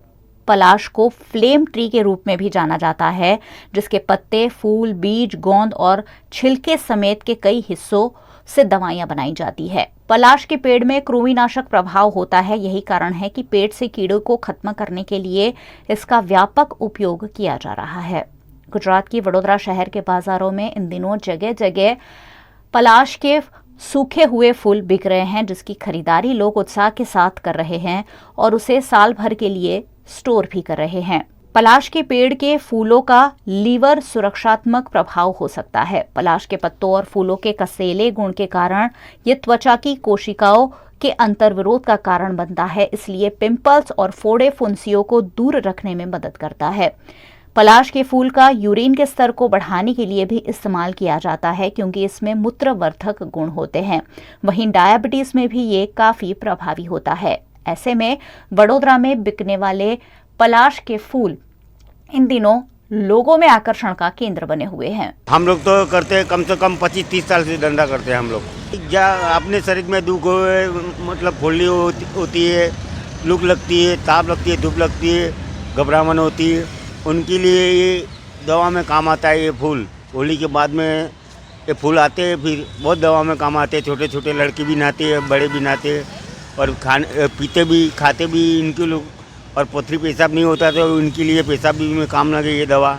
पलाश को फ्लेम ट्री के रूप में भी जाना जाता है, जिसके पत्ते, फूल, बीज, गोंद और छिलके समेत के कई हिस्सों से दवाइयां बनाई जाती है। पलाश के पेड़ में कृमिनाशक प्रभाव होता है। यही कारण है कि पेट से कीड़ों को खत्म करने के लिए इसका व्यापक उपयोग किया जा रहा है। गुजरात की वडोदरा शहर के बाजारों में इन दिनों जगह जगह पलाश के सूखे हुए फूल बिक रहे हैं, जिसकी खरीदारी लोग उत्साह के साथ कर रहे हैं और उसे साल भर के लिए स्टोर भी कर रहे हैं। पलाश के पेड़ के फूलों का लीवर सुरक्षात्मक प्रभाव हो सकता है। पलाश के पत्तों और फूलों के कसेले गुण के कारण ये त्वचा की कोशिकाओं के अंतर्विरोध का कारण बनता है, इसलिए पिंपल्स और फोड़े फुंसियों को दूर रखने में मदद करता है। पलाश के फूल का यूरिन के स्तर को बढ़ाने के लिए भी इस्तेमाल किया जाता है, क्योंकि इसमें मूत्रवर्धक गुण होते हैं। वहीं डायबिटीज में भी ये काफी प्रभावी होता है। ऐसे में वडोदरा में बिकने वाले पलाश के फूल इन दिनों लोगों में आकर्षण का केंद्र बने हुए हैं। हम लोग तो करते हैं, कम से कम 25-30 साल से धंधा करते हैं हम लोग। या अपने शरीर में दुख हो, मतलब फुल्ली होती है, लू लगती है, ताप लगती है, धूप लगती है, घबराहट होती है, उनके लिए ये दवा में काम आता है ये फूल। होली के बाद में ये फूल आते हैं, फिर बहुत दवा में काम आते हैं। छोटे छोटे लड़के भी नहाते हैं, बड़े भी नहाते हैं, और पीते भी खाते भी इनके लोग। और पथरी पेशाब नहीं होता तो इनके लिए पेशाब भी में काम लगे ये दवा।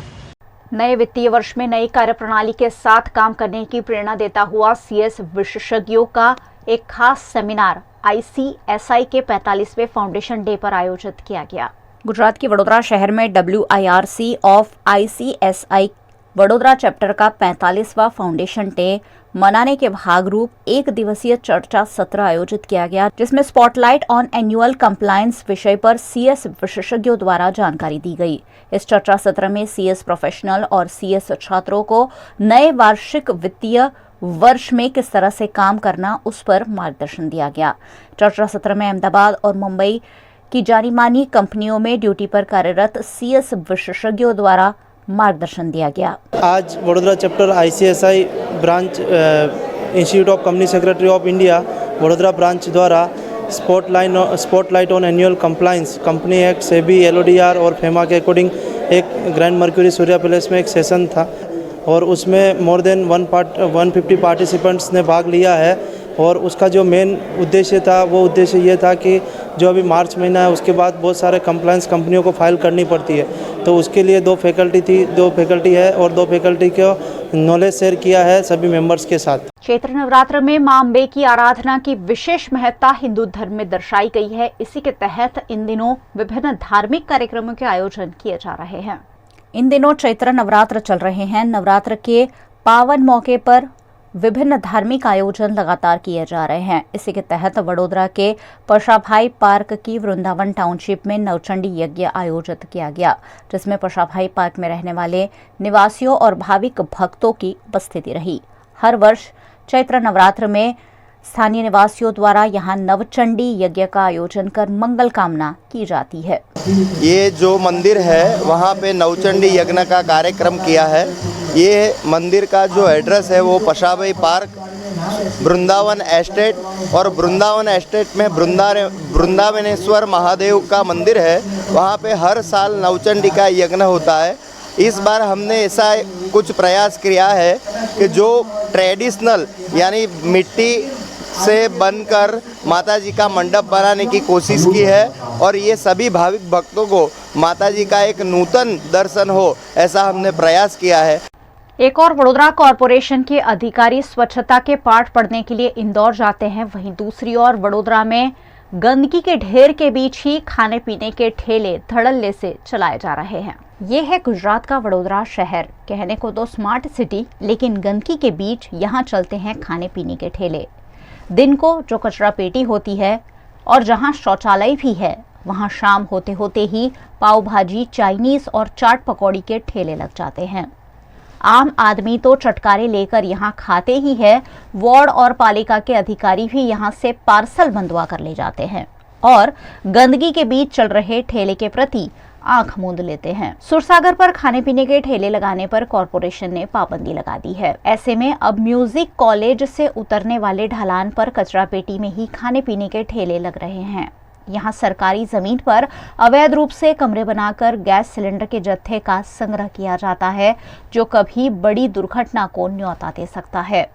नए वित्तीय वर्ष में नई कार्यप्रणाली के साथ काम करने की प्रेरणा देता हुआ सीएस विशेषज्ञों का एक खास सेमिनार ICSI के 45वें फाउंडेशन डे पर आयोजित किया गया। गुजरात के वडोदरा शहर में WIRC of ICSI Vadodara chapter का 45वां फाउंडेशन डे मनाने के भागरूप एक दिवसीय चर्चा सत्र आयोजित किया गया, जिसमें स्पॉटलाइट ऑन एनुअल कंप्लायंस विषय पर CS विशेषज्ञों द्वारा जानकारी दी गई। इस चर्चा सत्र में CS प्रोफेशनल और CS छात्रों को नए वार्षिक वित्तीय वर्ष में किस तरह से काम करना उस पर मार्गदर्शन दिया गया। चर्चा सत्र में अहमदाबाद और मुंबई की जानी मानी कंपनियों में ड्यूटी पर कार्यरत CS विशेषज्ञों द्वारा मार्गदर्शन दिया गया। आज Vadodara chapter ICSI branch institute of company secretary of India Vadodara branch द्वारा spotlight on annual compliance company act SEBI LODR और फेमा के अकॉर्डिंग एक ग्रैंड मर्क्यूरी सूर्या पैलेस में एक सेशन था, और उसमें मोर देन 150 पार्टिसिपेंट्स ने भाग लिया है। और उसका जो मेन उद्देश्य था वो उद्देश्य ये था कि जो अभी मार्च महीना है उसके बाद बहुत सारे कंप्लायंस कंपनियों को फाइल करनी पड़ती है, तो उसके लिए 2 फैकल्टी है और 2 फैकल्टी को नॉलेज शेयर किया है सभी मेंबर्स के साथ। चैत्र नवरात्र में मां अम्बे की आराधना की विशेष महत्ता हिंदू धर्म में दर्शाई गई है। इसी के तहत इन दिनों विभिन्न धार्मिक कार्यक्रमों के आयोजन किए जा रहे हैं। इन दिनों चैत्र नवरात्र चल रहे हैं। नवरात्र के पावन मौके पर विभिन्न धार्मिक आयोजन लगातार किए जा रहे हैं। इसी के तहत वडोदरा के पशाभाई पार्क की वृंदावन टाउनशिप में नवचंडी यज्ञ आयोजित किया गया, जिसमें पशाभाई पार्क में रहने वाले निवासियों और भाविक भक्तों की उपस्थिति रही। हर वर्ष चैत्र नवरात्र में स्थानीय निवासियों द्वारा यहां नवचंडी यज्ञ का आयोजन कर मंगल कामना की जाती है। ये जो मंदिर है वहाँ पे नवचंडी यज्ञ का कार्यक्रम किया है। ये मंदिर का जो एड्रेस है वो पशाभाई पार्क वृंदावन एस्टेट, और वृंदावन एस्टेट में वृंदावनेश्वर महादेव का मंदिर है। वहाँ पे हर साल नवचंडी का यज्ञ होता है। इस बार हमने ऐसा कुछ प्रयास किया है कि जो ट्रेडिशनल यानी मिट्टी से बनकर माताजी का मंडप बनाने की कोशिश की है, और ये सभी भाविक भक्तों को माताजी का एक नूतन दर्शन हो, ऐसा हमने प्रयास किया है। एक और वडोदरा कॉरपोरेशन के अधिकारी स्वच्छता के पाठ पढ़ने के लिए इंदौर जाते हैं, वहीं दूसरी ओर वडोदरा में गंदगी के ढेर के बीच ही खाने पीने के ठेले धड़ल्ले से चलाए जा रहे हैं। ये है गुजरात का वडोदरा शहर, कहने को तो स्मार्ट सिटी, लेकिन गंदगी के बीच यहाँ चलते हैं खाने पीने के ठेले। दिन को जो कचरा पेटी होती है और जहाँ शौचालय भी है, वहाँ शाम होते होते ही पाव भाजी, चाइनीज और चाट पकौड़ी के ठेले लग जाते हैं। आम आदमी तो चटकारे लेकर यहाँ खाते ही है, वार्ड और पालिका के अधिकारी भी यहाँ से पार्सल बंधवा कर ले जाते हैं और गंदगी के बीच चल रहे ठेले के प्रति आंख मूंद लेते हैं। सुरसागर पर खाने पीने के ठेले लगाने पर कॉरपोरेशन ने पाबंदी लगा दी है। ऐसे में अब म्यूजिक कॉलेज से उतरने वाले ढलान पर कचरा पेटी में ही खाने पीने के ठेले लग रहे हैं। यहाँ सरकारी जमीन पर अवैध रूप से कमरे बनाकर गैस सिलेंडर के जत्थे का संग्रह किया जाता है, जो कभी बड़ी दुर्घटना को न्योता दे सकता है।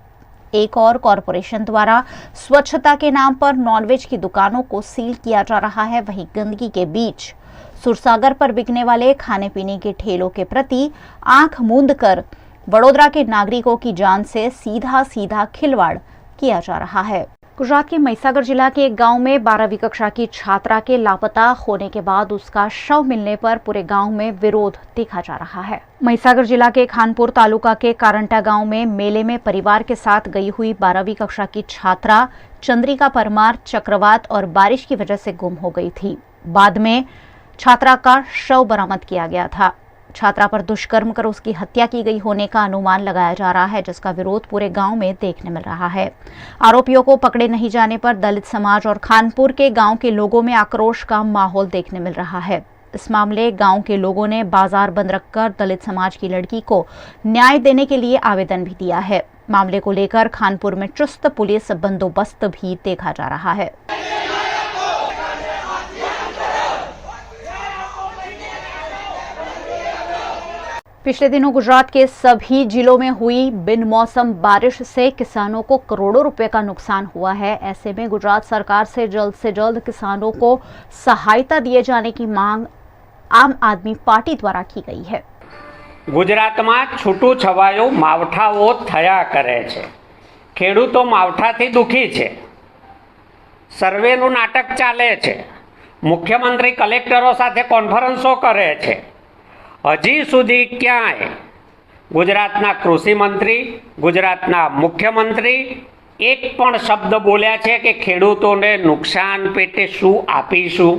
एक और कॉरपोरेशन द्वारा स्वच्छता के नाम पर नॉनवेज की दुकानों को सील किया जा रहा है। वहीं गंदगी के बीच सुरसागर पर बिकने वाले खाने पीने के ठेलों के प्रति आंख मूंद कर वडोदरा के नागरिकों की जान से सीधा खिलवाड़ किया जा रहा है। गुजरात के महिसागर जिला के एक गांव में 12वीं कक्षा की छात्रा के लापता होने के बाद उसका शव मिलने पर पूरे गांव में विरोध देखा जा रहा है। महिसागर जिला के खानपुर तालुका के कारंटा गांव में मेले में परिवार के साथ गई हुई 12वीं कक्षा की छात्रा चंद्रिका परमार चक्रवात और बारिश की वजह से गुम हो गई थी। बाद में छात्रा का शव बरामद किया गया था। छात्रा पर दुष्कर्म कर उसकी हत्या की गई होने का अनुमान लगाया जा रहा है, जिसका विरोध पूरे गांव में देखने मिल रहा है। आरोपियों को पकड़े नहीं जाने पर दलित समाज और खानपुर के गांव के लोगों में आक्रोश का माहौल देखने मिल रहा है। इस मामले गांव के लोगों ने बाजार बंद रखकर दलित समाज की लड़की को न्याय देने के लिए आवेदन भी दिया है। मामले को लेकर खानपुर में चुस्त पुलिस बंदोबस्त भी देखा जा रहा है। पिछले दिनों गुजरात के सभी जिलों में हुई बिन मौसम बारिश से किसानों को करोड़ों रुपए का नुकसान हुआ है। ऐसे में गुजरात सरकार से जल्द किसानों को सहायता दिए जाने की मांग आम आदमी पार्टी द्वारा की गई है। गुजरात में छूटू छवायो मावठाओ थया करे छे। खेडूतो मावठाथी दुखी छे। सर्वेनु नाटक चाले छे। मुख्यमंत्री कलेक्टरो साथे कॉन्फरन्सो करे छे। हजी सुधी क्यांय गुजरातना कृषि मंत्री, गुजरातना मुख्यमंत्री एक पण शब्द बोल्या छे कि खेडूतोने नुकसान पेटे शुं आपीशुं,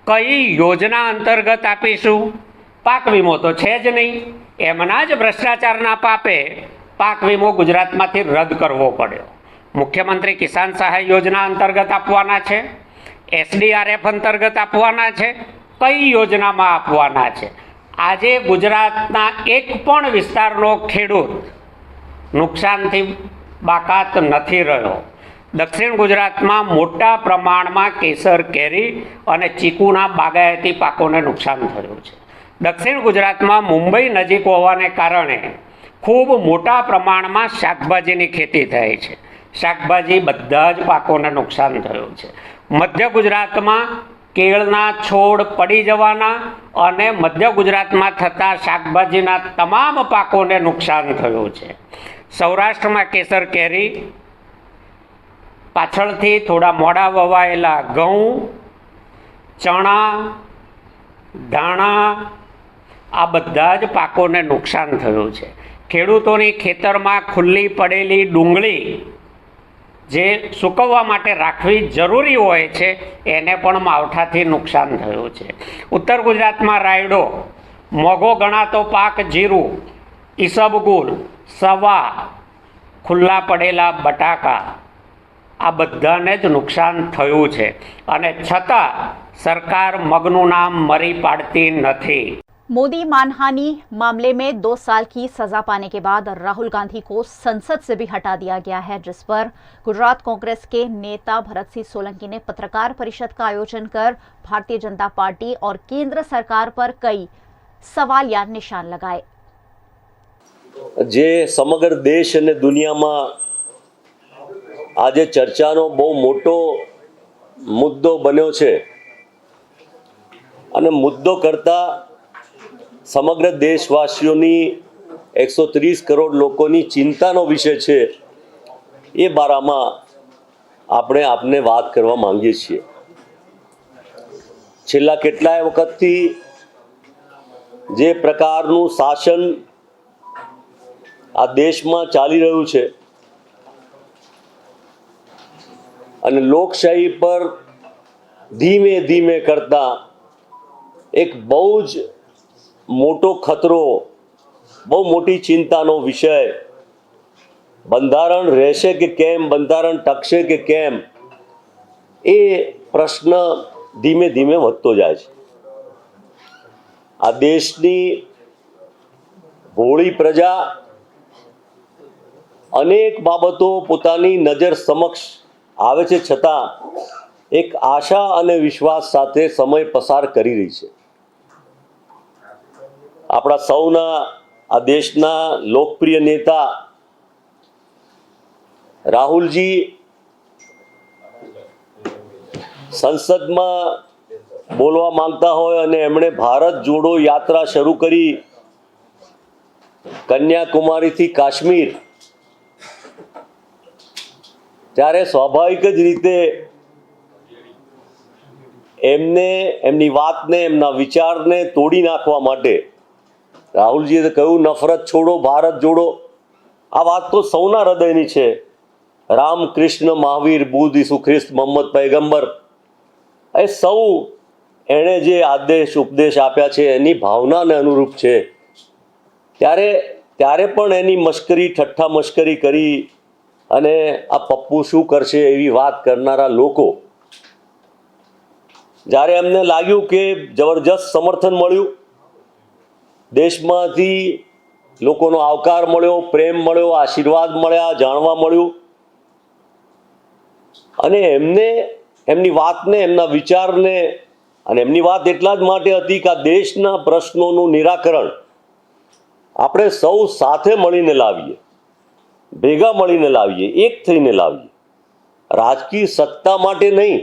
कई योजना अंतर्गत आपीशुं? पाक वीमो तो छे ज नहीं। एमना ज भ्रष्टाचारना पापे पाक वीमो गुजरातमांथी रद्द करवो पड्यो। मुख्यमंत्री किसान सहाय योजना अंतर्गत आपवाना छे, SDRF अंतर्गत आपवाना छे, कई योजना में आपवाना छे। आजे गुजरातना एक पण विस्तारनो खेडूत नुकसानथी बाकात नथी रह्यो। दक्षिण गुजरात में मोटा प्रमाण में केसर केरी और चीकूना बागायती पाकोने नुकसान थयुं छे। दक्षिण गुजरात में मुंबई नजीक होवाने कारणे खूब मोटा प्रमाण में शाकभाजीनी खेती थाय छे। शाकभाजी बधा ज पाकोने नुकसान थयुं छे। मध्य गुजरात में केळना छोड़ पड़ी जवाना और मध्य गुजरात में थता शाकभाजीना तमाम पाकोने नुकसान थयुं छे। सौराष्ट्र में केसर केरी, पाछळथी थोड़ा मोड़ा ववायेला घऊं, चणा, धाणा आ बधा ज पाकोने नुकसान थयुं छे। खेडूतोनी खेतरमां खुल्ली पड़ेली डूंगळी जे सूकववा माटे राखवी जरूरी होय छे एने पण मावठाथी नुकसान थयुं छे। उत्तर गुजरातमां रायडो, मोघो गणातो पाक जीरु, ईसबगुल, सवा, खुल्ला पड़ेला बटाका आ बधाने ज नुकसान थयुं छे अने छतां सरकार मगनुं नाम मरी पाडती नथी। मोदी मानहानि मामले में 2 साल की सजा पाने के बाद राहुल गांधी को संसद से भी हटा दिया गया है, जिस पर गुजरात कांग्रेस के नेता भरत सिंह सोलंकी ने पत्रकार परिषद का आयोजन कर भारतीय जनता पार्टी और केंद्र सरकार पर कई सवाल या निशान लगाए। जे समग्र देश और दुनिया में आज चर्चानो बहु मोटो मुद्दो बन्यो छे अने मुद्दो करता समग्र देशवासीओनी 130 करोड़ लोकोनी चिंतानो विषय छे ए बारामां आपणे आपने वात करवा मांगीए छीए। छेल्ला केटलाय वखतथी जे प्रकारनुं शासन आ देशमां चाली रह्युं छे अने लोकशाही पर धीमे धीमे करता एक बहु ज मोटो खतरो, बहु मोटी चिंतानो विषय बंधारण रहेशे के केम, बंधारण टकशे के केम, ए प्रश्न धीमे धीमे वधतो जाय छे। आ देशनी भोળી प्रजा अनेक बाबतो पोतानी नजर समक्ष आवे छे छतां एक आशा अने विश्वास साथे समय पसार करी रही छे। આપણા સૌના આ દેશના લોકપ્રિય નેતા રાહુલજી સંસદમાં બોલવા માંગતા હોય અને એમણે ભારત જોડો યાત્રા શરૂ કરી કન્યાકુમારીથી કાશ્મીર, ત્યારે સ્વાભાવિક જ રીતે એમને એમની વાતને, એમના વિચારને તોડી નાખવા માટે રાહુલજીએ કહ્યું નફરત છોડો ભારત જોડો। આ વાત તો સૌના હૃદયની છે। રામ, કૃષ્ણ, મહાવીર, બુદ્ધ, ઈસુ ખ્રિસ્ત, મોહમ્મદ પૈગંબર એ સૌ એણે જે આદેશ ઉપદેશ આપ્યા છે એની ભાવનાને અનુરૂપ છે। ત્યારે પણ એની મશ્કરી, ઠઠ્ઠા મશ્કરી કરી અને આ પપ્પુ શું કરશે એવી વાત કરનારા લોકો જ્યારે એમને લાગ્યું કે જબરજસ્ત સમર્થન મળ્યું, દેશમાંથી લોકોનો આવકાર મળ્યો, પ્રેમ મળ્યો, આશીર્વાદ મળ્યા, જાણવા મળ્યું અને એમને એમની વાતને, એમના વિચારને અને એમની વાત એટલા જ માટે હતી કે આ દેશના પ્રશ્નોનું નિરાકરણ આપણે સૌ સાથે મળીને લાવીએ, ભેગા મળીને લાવીએ, એક થઈને લાવીએ. રાજકીય સત્તા માટે નહીં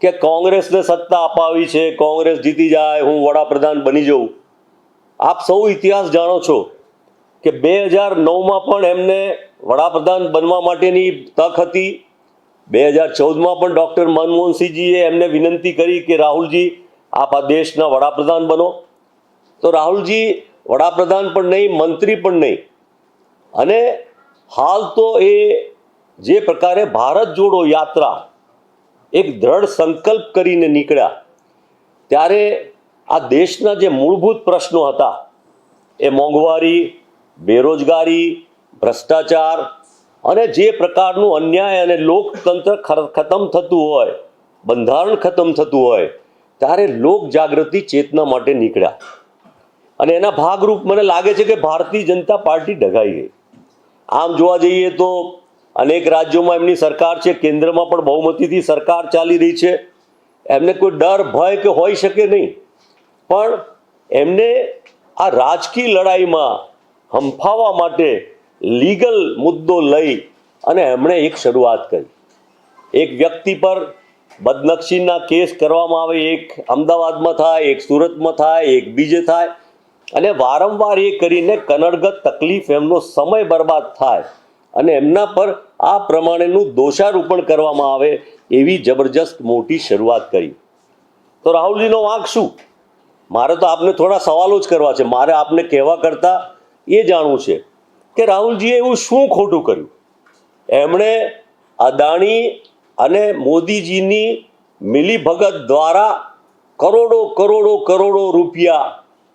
કે કોંગ્રેસને સત્તા અપાવી છે, કોંગ્રેસ જીતી જાય, હું વડાપ્રધાન બની જાઉં. આપ સૌ ઇતિહાસ જાણો છો કે 2009માં પણ એમને વડાપ્રધાન બનવા માટેની તક હતી. 2014માં પણ ડૉક્ટર મનમોહનસિંહજીએ એમને વિનંતી કરી કે રાહુલજી આપ આ દેશના વડાપ્રધાન બનો. તો રાહુલજી વડાપ્રધાન પણ નહીં, મંત્રી પણ નહીં. અને હાલ તો એ જે પ્રકારે ભારત જોડો યાત્રા એક દ્રઢ સંકલ્પ કરીને નીકળ્યા, ત્યારે આ દેશના જે મૂળભૂત પ્રશ્નો હતા એ મોંઘવારી, બેરોજગારી, ભ્રષ્ટાચાર અને જે પ્રકારનું અન્યાય અને લોકતંત્ર ખતમ થતું હોય, બંધારણ ખતમ થતું હોય, ત્યારે લોક જાગૃતિ ચેતના માટે નીકળ્યા. અને એના ભાગરૂપ મને લાગે છે કે ભારતીય જનતા પાર્ટી ડઘાઈ ગઈ. આમ જોવા જઈએ તો અનેક રાજ્યોમાં એમની સરકાર છે, કેન્દ્રમાં પણ બહુમતીથી સરકાર ચાલી રહી છે. એમને કોઈ ડર ભય કે હોઈ શકે નહીં, પણ એમને આ રાજકીય લડાઈમાં હંફાવવા માટે લીગલ મુદ્દો લઈ અને એમણે એક શરૂઆત કરી. એક વ્યક્તિ પર બદનક્ષીના કેસ કરવામાં આવે, એક અમદાવાદમાં થાય, એક સુરતમાં થાય, એક બીજે થાય, અને વારંવાર એ કરીને કનડગત તકલીફ, એમનો સમય બરબાદ થાય અને એમના પર આ પ્રમાણેનું દોષારોપણ કરવામાં આવે એવી જબરજસ્ત મોટી શરૂઆત કરી. તો રાહુલજીનો વાંક શું? મારે તો આપને થોડા સવાલો જ કરવા છે. મારે આપને કહેવા કરતાં એ જાણવું છે કે રાહુલજીએ એવું શું ખોટું કર્યું? એમણે અદાણી અને મોદીજીની મિલીભગત દ્વારા કરોડો રૂપિયા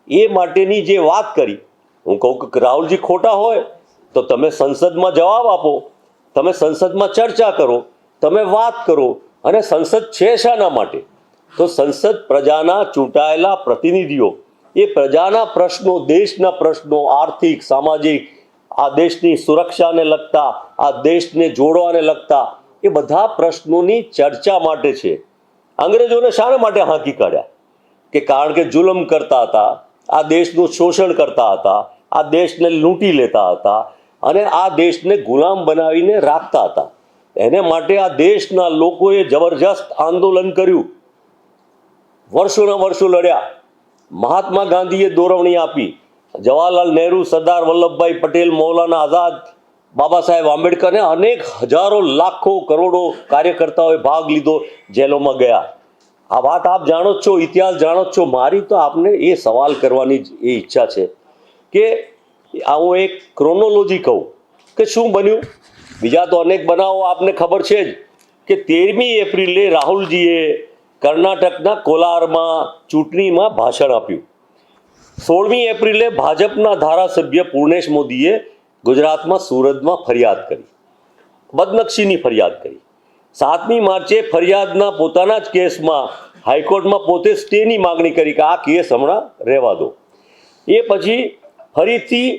એ માટેની જે વાત કરી, હું કહું કે રાહુલજી ખોટા હોય તો તમે સંસદમાં જવાબ આપો, તમે સંસદમાં ચર્ચા કરો, તમે વાત કરો. અને સંસદ છે શાના માટે? તો સંસદ પ્રજાના ચૂંટાયેલા પ્રતિનિધિઓ એ પ્રજાના પ્રશ્નો, દેશના પ્રશ્નો, આર્થિક, સામાજિક, આ દેશની સુરક્ષાને લગતા, આ દેશને જોડવાને લગતા એ બધા પ્રશ્નોની ચર્ચા માટે છે. અંગ્રેજોને શાના માટે હાંકી કાઢ્યા? કે કારણ કે જુલમ કરતા હતા, આ દેશનું શોષણ કરતા હતા, આ દેશને લૂંટી લેતા હતા અને આ દેશને ગુલામ બનાવીને રાખતા હતા. એને માટે આ દેશના લોકોએ જબરજસ્ત આંદોલન કર્યું, વર્ષોના વર્ષો લડ્યા. મહાત્મા ગાંધીએ દોરવણી આપી, જવાહરલાલ નહેરુ, સરદાર વલ્લભભાઈ પટેલ, મૌલાના આઝાદ, બાબા સાહેબ આંબેડકર અને અનેક હજારો, લાખો, કરોડો કાર્યકર્તાઓએ ભાગ લીધો, જેલોમાં ગયા. આ વાત આપ જાણો જ છો, ઇતિહાસ જાણો જ છો. મારી તો આપને એ સવાલ કરવાની જ એ ઈચ્છા છે કે હું એક ક્રોનોલોજી કહું કે શું બન્યું. બીજા તો અનેક બનાવો આપને ખબર છે જ કે 13મી એપ્રિલે રાહુલજીએ કર્ણાટકના કોલારમાં ચૂંટણીમાં ભાષણ આપ્યું. 16મી એપ્રિલે ભાજપના ધારાસભ્ય પૂર્ણેશ મોદીએ ગુજરાતમાં સુરતમાં ફરિયાદ કરી, બદનક્ષીની ફરિયાદ કરી. 7મી માર્ચે ફરિયાદના પોતાના જ કેસમાં હાઈકોર્ટમાં પોતે સ્ટેની માગણી કરી કે આ કેસ હમણાં રહેવા દો. એ પછી ફરીથી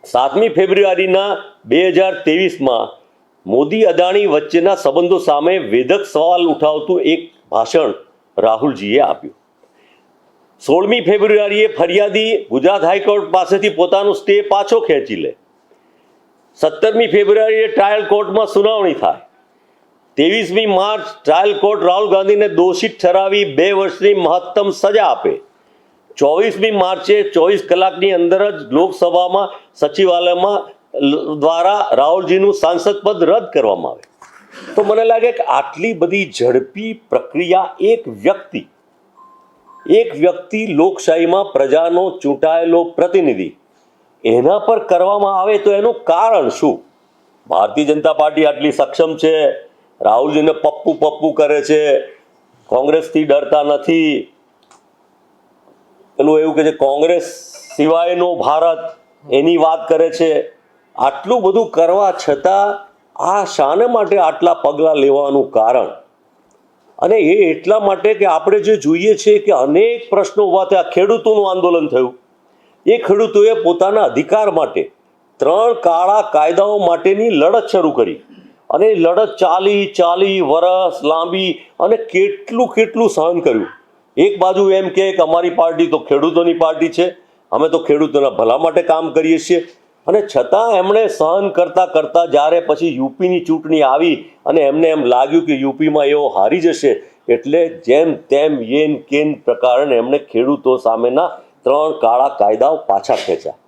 7મી ફેબ્રુઆરીના 2023માં મોદી અદાણી વચ્ચેના સંબંધો સામે વેધક સવાલ ઉઠાવતું એક ભાષણ રાહુલજીએ આપ્યું. 16મી ફેબ્રુઆરીએ ફરિયાદી ગુજરાત હાઈકોર્ટ પાસેથી પોતાનો સ્ટે પાછો ખેંચી લે. 17મી ફેબ્રુઆરીએ ટ્રાયલ કોર્ટમાં સુનાવણી થાય. 23મી માર્ચ ટ્રાયલ કોર્ટ રાહુલ ગાંધીને દોષિત ઠરાવી 2 વર્ષની મહત્તમ સજા આપે. 24મી માર્ચે 24 કલાકની અંદર જ લોકસભામાં સચિવાલયમાં દ્વારા રાહુલજીનું સાંસદ પદ રદ કરવામાં આવે. તો મને લાગે કે આટલી બધી ઝડપી પ્રક્રિયા એક વ્યક્તિ લોકશાહીમાં પ્રજાનો ચૂંટાયેલો પ્રતિનિધિ એના પર કરવામાં આવે તો એનું કારણ શું? ભારતીય જનતા પાર્ટી આટલી સક્ષમ છે, રાહુલજીને પપ્પુ કરે છે, કોંગ્રેસથી ડરતા નથી, પેલું એવું કે છે કોંગ્રેસ સિવાયનો ભારત એની વાત કરે છે. આટલું બધું કરવા છતાં આ શાને માટે આટલા પગલાં લેવાનું કારણ? અને એ એટલા માટે કે આપણે જે જોઈએ છે કે અનેક પ્રશ્નો ઊભા થયા. ખેડૂતોનું આંદોલન થયું. એ ખેડૂતોએ પોતાના અધિકાર માટે 3 કાળા કાયદાઓ માટેની લડત શરૂ કરી અને એ લડત ચાલી વરસ લાંબી અને કેટલું સહન કર્યું. એક બાજુ એમ કે અમારી પાર્ટી તો ખેડૂતોની પાર્ટી છે, અમે તો ખેડૂતોના ભલા માટે કામ કરીએ છીએ, અને છતાં એમણે સહન કરતા જ્યારે પછી યુપીની ચૂંટણી આવી અને એમને એમ લાગ્યું કે યુપીમાં એવો હારી જશે, એટલે જેમ તેમ યેન કેન પ્રકારે એમણે ખેડૂતો સામેના 3 કાળા કાયદાઓ પાછા ખેંચ્યા.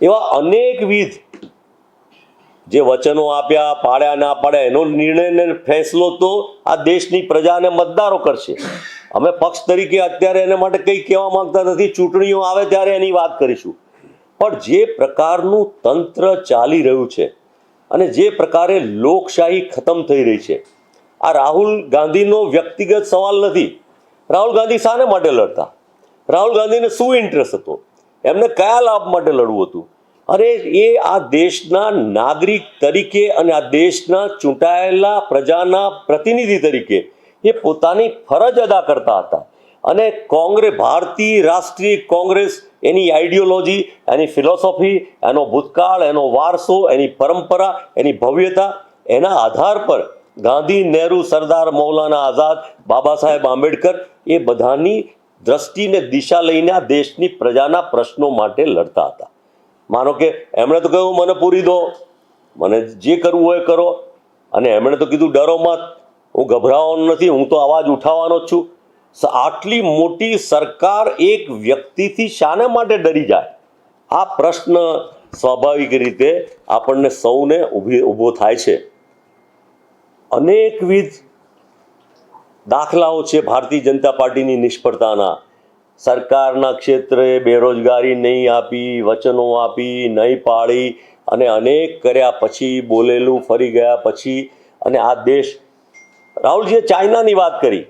એવા અનેકવિધ જે વચનો આપ્યા, પાડ્યા ના પાડ્યા, એનો નિર્ણય ને ફેસલો તો આ દેશની પ્રજાને મતદારો કરશે. અમે પક્ષ તરીકે અત્યારે એના માટે કંઈ કહેવા માંગતા નથી, ચૂંટણીઓ આવે ત્યારે એની વાત કરીશું. પણ જે પ્રકારનું તંત્ર ચાલી રહ્યું છે અને જે પ્રકારે લોકશાહી ખતમ થઈ રહી છે, આ રાહુલ ગાંધીનો વ્યક્તિગત સવાલ નથી. રાહુલ ગાંધી શાને માટે લડતા? રાહુલ ગાંધીને શું ઇન્ટરેસ્ટ હતો? એમને કયા લાભ માટે લડવું હતું? અરે એ આ દેશના નાગરિક તરીકે અને આ દેશના ચૂંટાયેલા પ્રજાના પ્રતિનિધિ તરીકે એ પોતાની ફરજ અદા કરતા હતા. અને ભારતીય રાષ્ટ્રીય કોંગ્રેસ, એની આઈડિયોલોજી, એની ફિલોસોફી, એનો ભૂતકાળ, એનો વારસો, એની પરંપરા, એની ભવ્યતા, એના આધાર પર ગાંધી, નહેરુ, સરદાર, મૌલાના આઝાદ, બાબા સાહેબ આંબેડકર એ બધાની દ્રષ્ટિને દિશા લઈને આ દેશની પ્રજાના પ્રશ્નો માટે લડતા હતા. માનો કે એમણે તો કહ્યું મને પૂરી દો, મને જે કરવું હોય કરો, અને એમણે તો કીધું ડરો મત, હું ગભરાવાનો નથી, હું તો અવાજ ઉઠાવવાનો જ છું. આટલી મોટી સરકાર એક વ્યક્તિથી શાને માટે ડરી જાય? આ પ્રશ્ન સ્વાભાવિક રીતે આપણને સૌને ઊભો થાય છે. અનેકવિધ દાખલાઓ છે ભારતીય જનતા પાર્ટીની નિષ્ફળતાના. સરકારના ક્ષેત્રે બેરોજગારી નહીં આપી, વચનો આપી, નહીં પાળી, અને અનેક કર્યા પછી, બોલેલું ફરી ગયા પછી, અને આ દેશ, રાહુલજીએ ચાઇનાની વાત કરી,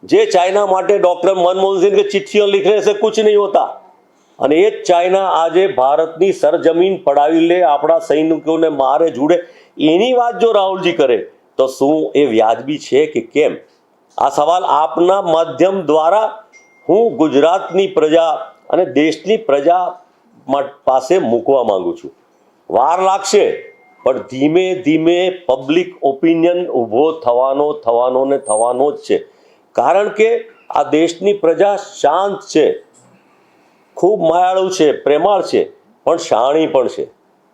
જે ચાઇના માટે ડૉક્ટર મનમોહન સિંહ ચિઠ્ઠીઓ लिखने से कुछ नहीं होता, અને એ જ ચાઇના આજે ભારતની સરજમીન પડાવી લે, આપણા સૈનિકોને મારે જુડે, એની વાત જો રાહુલજી કરે તો શું એ વ્યાજબી છે કે કેમ? આ સવાલ આપના માધ્યમ દ્વારા હું ગુજરાતની પ્રજા અને દેશની પ્રજા પાસે મૂકવા માંગુ છું. વાર લાગશે, પણ ધીમે ધીમે પબ્લિક ઓપિનિયન ઊભો થવાનો જ છે. કારણ કે આ દેશની પ્રજા શાંત છે, ખૂબ માયાળુ છે, પ્રેમાળ છે, પણ શાણી પણ છે.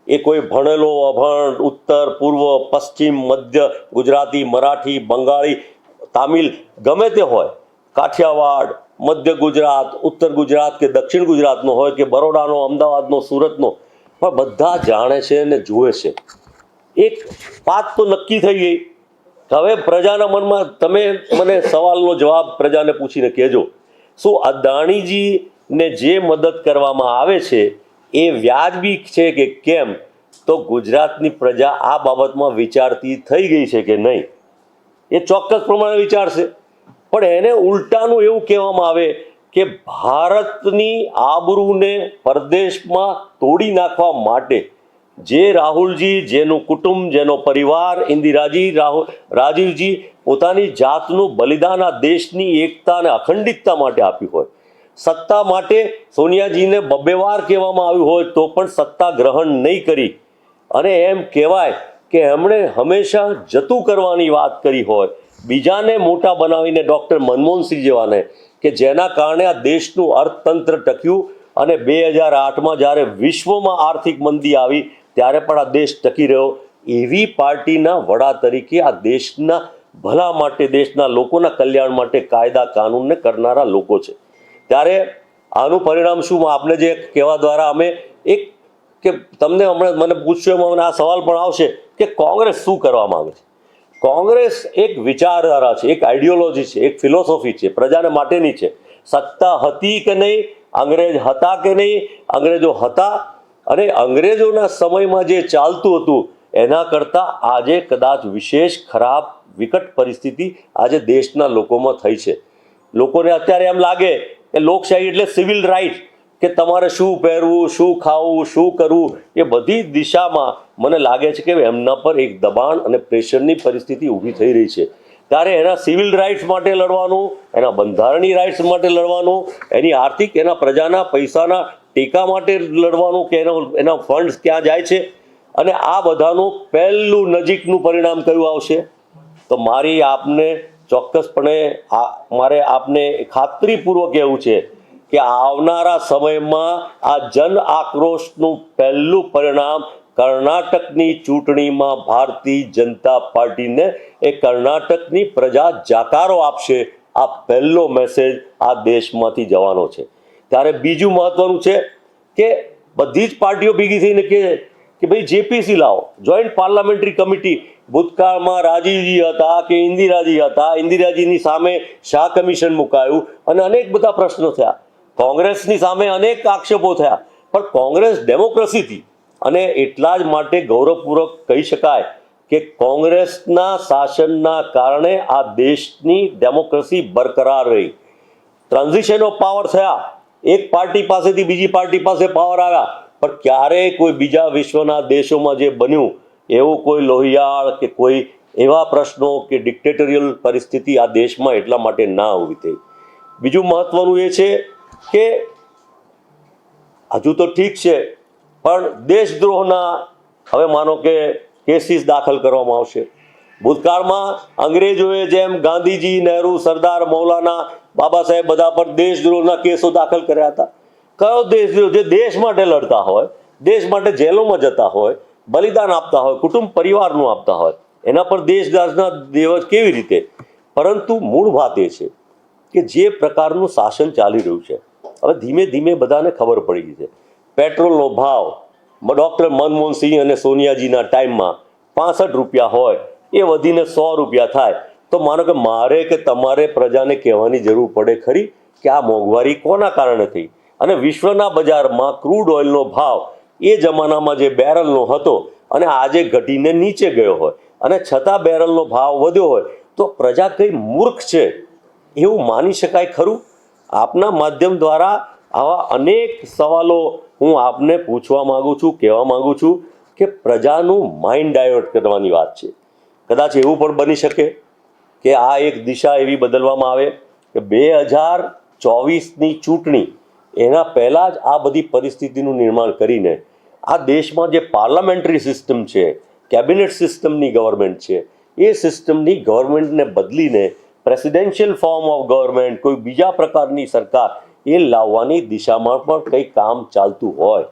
એ કોઈ ભણેલો અભણ ઉત્તર પૂર્વ પશ્ચિમ મધ્ય ગુજરાતી મરાઠી બંગાળી તામિલ ગમે તે હોય, કાઠિયાવાડ મધ્ય ગુજરાત ઉત્તર ગુજરાત કે દક્ષિણ ગુજરાતનો હોય કે બરોડાનો અમદાવાદનો સુરતનો, પણ બધા જાણે છે અને જુએ છે. એક વાત તો નક્કી થઈ ગઈ. હવે પ્રજાના મનમાં તમે મને સવાલનો જવાબ પ્રજાને પૂછીને કહેજો, શું અદાણીજીને જે મદદ કરવામાં આવે છે એ વ્યાજબી છે કે કેમ? તો ગુજરાતની પ્રજા આ બાબતમાં વિચારતી થઈ ગઈ છે કે નહીં, એ ચોક્કસ પ્રમાણે વિચારશે. પણ એને ઉલટાનું એવું કહેવામાં આવે કે ભારતની આબરૂને પરદેશમાં તોડી નાખવા માટે જે રાહુલજી, જેનું કુટુંબ, જેનો પરિવાર, ઇન્દિરાજી, રાજીવજી પોતાની જાતનું બલિદાન આ દેશની એકતા અને અખંડિતતા માટે આપ્યું હોય, સત્તા માટે સોનિયાજીને 2 વાર કહેવામાં આવ્યું હોય તો પણ સત્તા ગ્રહણ નહીં કરી, અને એમ કહેવાય કે એમણે હંમેશા જતું કરવાની વાત કરી હોય, બીજાને મોટા બનાવીને ડૉક્ટર મનમોહનસિંહ જેવાને, કે જેના કારણે આ દેશનું અર્થતંત્ર ટક્યું, અને 2008માં જ્યારે વિશ્વમાં આર્થિક મંદી આવી ત્યારે પણ આ દેશ ટકી રહ્યો. એવી પાર્ટીના વડા તરીકે આ દેશના ભલા માટે, દેશના લોકોના કલ્યાણ માટે કાયદા કાનૂનને કરનારા લોકો છે. ત્યારે આનું પરિણામ શું? આપને જે કહેવા દ્વારા અમે એક કે તમને હમણાં મને પૂછશો, મને આ સવાલ પણ આવશે કે કોંગ્રેસ શું કરવા માંગે છે. કોંગ્રેસ એક વિચારધારા છે, એક આઈડિયોલોજી છે, એક ફિલોસોફી છે, પ્રજાને માટેની છે. સત્તા હતી કે નહીં, અંગ્રેજ હતા કે નહીં, અંગ્રેજો હતા, અને અંગ્રેજોના સમયમાં જે ચાલતું હતું એના કરતાં આજે કદાચ વિશેષ ખરાબ વિકટ પરિસ્થિતિ આજે દેશના લોકોમાં થઈ છે. લોકોને અત્યારે એમ લાગે કે લોકશાહી એટલે સિવિલ રાઇટ, કે તમારે શું પહેરવું, શું ખાવું, શું કરવું, એ બધી દિશામાં મને લાગે છે કે એમના પર એક દબાણ અને પ્રેશરની પરિસ્થિતિ ઊભી થઈ રહી છે. ત્યારે એના સિવિલ રાઇટ્સ માટે લડવાનું, એના બંધારણીય રાઇટ્સ માટે લડવાનું, એની આર્થિક, એના પ્રજાના પૈસાના ટેકા માટે લડવાનું, કે એના ફંડ્સ ક્યાં જાય છે, અને આ બધાનું પહેલું નજીકનું પરિણામ કયું આવશે? તો મારી આપને ચોક્કસપણે મારે આપને ખાતરીપૂર્વક કહેવું છે કે આવનારા સમયમાં આ જન આક્રોશનું પહેલું પરિણામ કર્ણાટકની ચૂંટણીમાં ભારતીય જનતા પાર્ટીને એ કર્ણાટકની પ્રજા જાકારો આપશે. આ પહેલો મેસેજ આ દેશમાંથી જવાનો છે. ત્યારે બીજું મહત્વનું છે કે બધી જ પાર્ટીઓ ભેગી થઈને કે ભાઈ જેપીસી લાવો, જોઈન્ટ પાર્લામેન્ટરી કમિટી. ભૂતકાળમાં રાજીવજી હતા કે ઇન્દિરાજી હતા, ઇન્દિરાજીની સામે શાહ કમિશન મુકાયું અને અનેક બધા પ્રશ્નો થયા. કોંગ્રેસની સામે અનેક આક્ષેપો થયા, પણ કોંગ્રેસ ડેમોક્રેસીથી અને એટલા જ માટે ગૌરવપૂર્વક કહી શકાય કે કોંગ્રેસના શાસનના કારણે આ દેશની ડેમોક્રેસી બરકરાર રહી. ટ્રાન્ઝિશન ઓફ પાવર થયા, એક પાર્ટી પાસેથી બીજી પાર્ટી પાસે પાવર આવ્યા, પણ ક્યારેય કોઈ બીજા વિશ્વના દેશોમાં જે બન્યું એવું કોઈ લોહિયાળ કે કોઈ એવા પ્રશ્નો કે ડિક્ટેટોરિયલ પરિસ્થિતિ આ દેશમાં એટલા માટે ના ઊભી થઈ. બીજું મહત્વનું એ છે કે હજુ તો ઠીક છે, પણ દેશદ્રોહના હવે માનો કે કેસીસ દાખલ કરવામાં આવશે. ભૂતકાળમાં અંગ્રેજોએ જેમ ગાંધીજી, નહેરુ, સરદાર, મૌલાના, બાબા સાહેબ બધા પર દેશદ્રોહના કેસો દાખલ કર્યા હતા. કયો દેશદ્રોહ? જે દેશ માટે લડતા હોય, દેશ માટે જેલોમાં જતા હોય, બલિદાન આપતા હોય, કુટુંબ પરિવારનું આપતા હોય, એના પર દેશદાસના દેવ કેવી રીતે? પરંતુ મૂળ વાત એ છે કે જે પ્રકારનું શાસન ચાલી રહ્યું છે, હવે ધીમે ધીમે બધાને ખબર પડી ગઈ છે. પેટ્રોલનો ભાવ ડૉક્ટર મનમોહનસિંહ અને સોનિયાજીના ટાઈમમાં 65 રૂપિયા હોય એ વધીને 100 રૂપિયા થાય, તો માનો કે મારે કે તમારે પ્રજાને કહેવાની જરૂર પડે ખરી કે આ મોંઘવારી કોના કારણે થઈ? અને વિશ્વના બજારમાં ક્રૂડ ઓઇલનો ભાવ એ જમાનામાં જે બેરલનો હતો અને આજે ઘટીને નીચે ગયો હોય અને છતાં બેરલનો ભાવ વધ્યો હોય, તો પ્રજા કઈ મૂર્ખ છે એવું માની શકાય ખરું? આપના માધ્યમ દ્વારા આવા અનેક સવાલો હું આપને પૂછવા માગું છું, કહેવા માગું છું કે પ્રજાનું માઇન્ડ ડાયવર્ટ કરવાની વાત છે. કદાચ એવું પણ બની શકે કે આ એક દિશા એવી બદલવામાં આવે કે 2024ની ચૂંટણી એના પહેલાં જ આ બધી પરિસ્થિતિનું નિર્માણ કરીને આ દેશમાં જે પાર્લામેન્ટરી સિસ્ટમ છે, કેબિનેટ સિસ્ટમની ગવર્મેન્ટ છે, એ સિસ્ટમની ગવર્મેન્ટને બદલીને પ્રેસિડેન્શિયલ ફોર્મ ઓફ ગવર્મેન્ટ, કોઈ બીજા પ્રકારની સરકાર એ લાવવાની દિશામાં પણ કંઈ કામ ચાલતું હોય.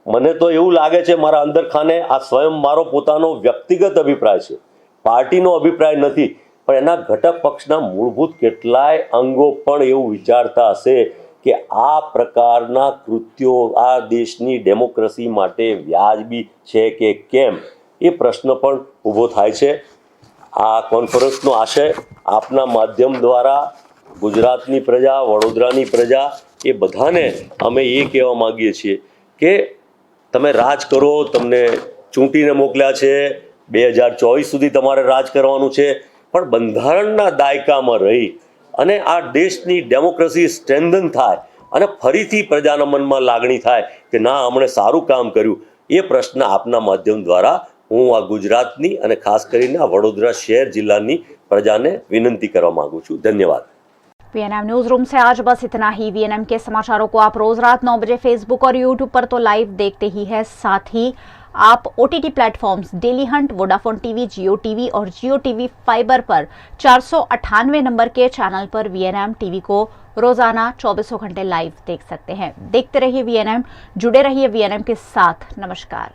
મને તો એવું લાગે છે મારા અંદર ખાને, આ સ્વયં મારો પોતાનો વ્યક્તિગત અભિપ્રાય છે, પાર્ટીનો અભિપ્રાય નથી, પણ એના ઘટક પક્ષના મૂળભૂત કેટલાય અંગો પણ એવું વિચારતા હશે કે આ પ્રકારના કૃત્યો આ દેશની ડેમોક્રેસી માટે વ્યાજબી છે કે કેમ, એ પ્રશ્ન પણ ઊભો થાય છે. આ કોન્ફરન્સનો આશય આપના માધ્યમ દ્વારા ગુજરાતની પ્રજા, વડોદરાની પ્રજા, એ બધાને અમે એ કહેવા માગીએ છીએ કે તમે રાજ કરો, તમને ચૂંટીને મોકલ્યા છે, 2024 સુધી તમારે રાજ કરવાનું છે, પણ બંધારણના દાયકામાં રહી અને આ દેશની ડેમોક્રેસી સ્ટ્રેન્થન થાય અને ફરીથી પ્રજાના મનમાં લાગણી થાય કે ના, હમણે સારું કામ કર્યું. એ પ્રશ્ન આપના માધ્યમ દ્વારા હું આ ગુજરાતની અને ખાસ કરીને આ વડોદરા શહેર જિલ્લાની प्रजा ने विनंती करवा मांगू छूं। धन्यवाद। वीएनएम न्यूज रूम से आज बस इतना ही। वीएनएम के समाचारों को आप रोज रात 9 बजे फेसबुक और यूट्यूब पर तो लाइव देखते ही है, साथ ही आप OTT platforms Dailyhunt, Vodafone TV, Jio TV और जियो टीवी फाइबर पर 498 नंबर के चैनल पर वीएनएम टीवी को रोजाना 24 घंटे लाइव देख सकते हैं। देखते रहिए वीएनएम, जुड़े रहिए वीएनएम के साथ। नमस्कार।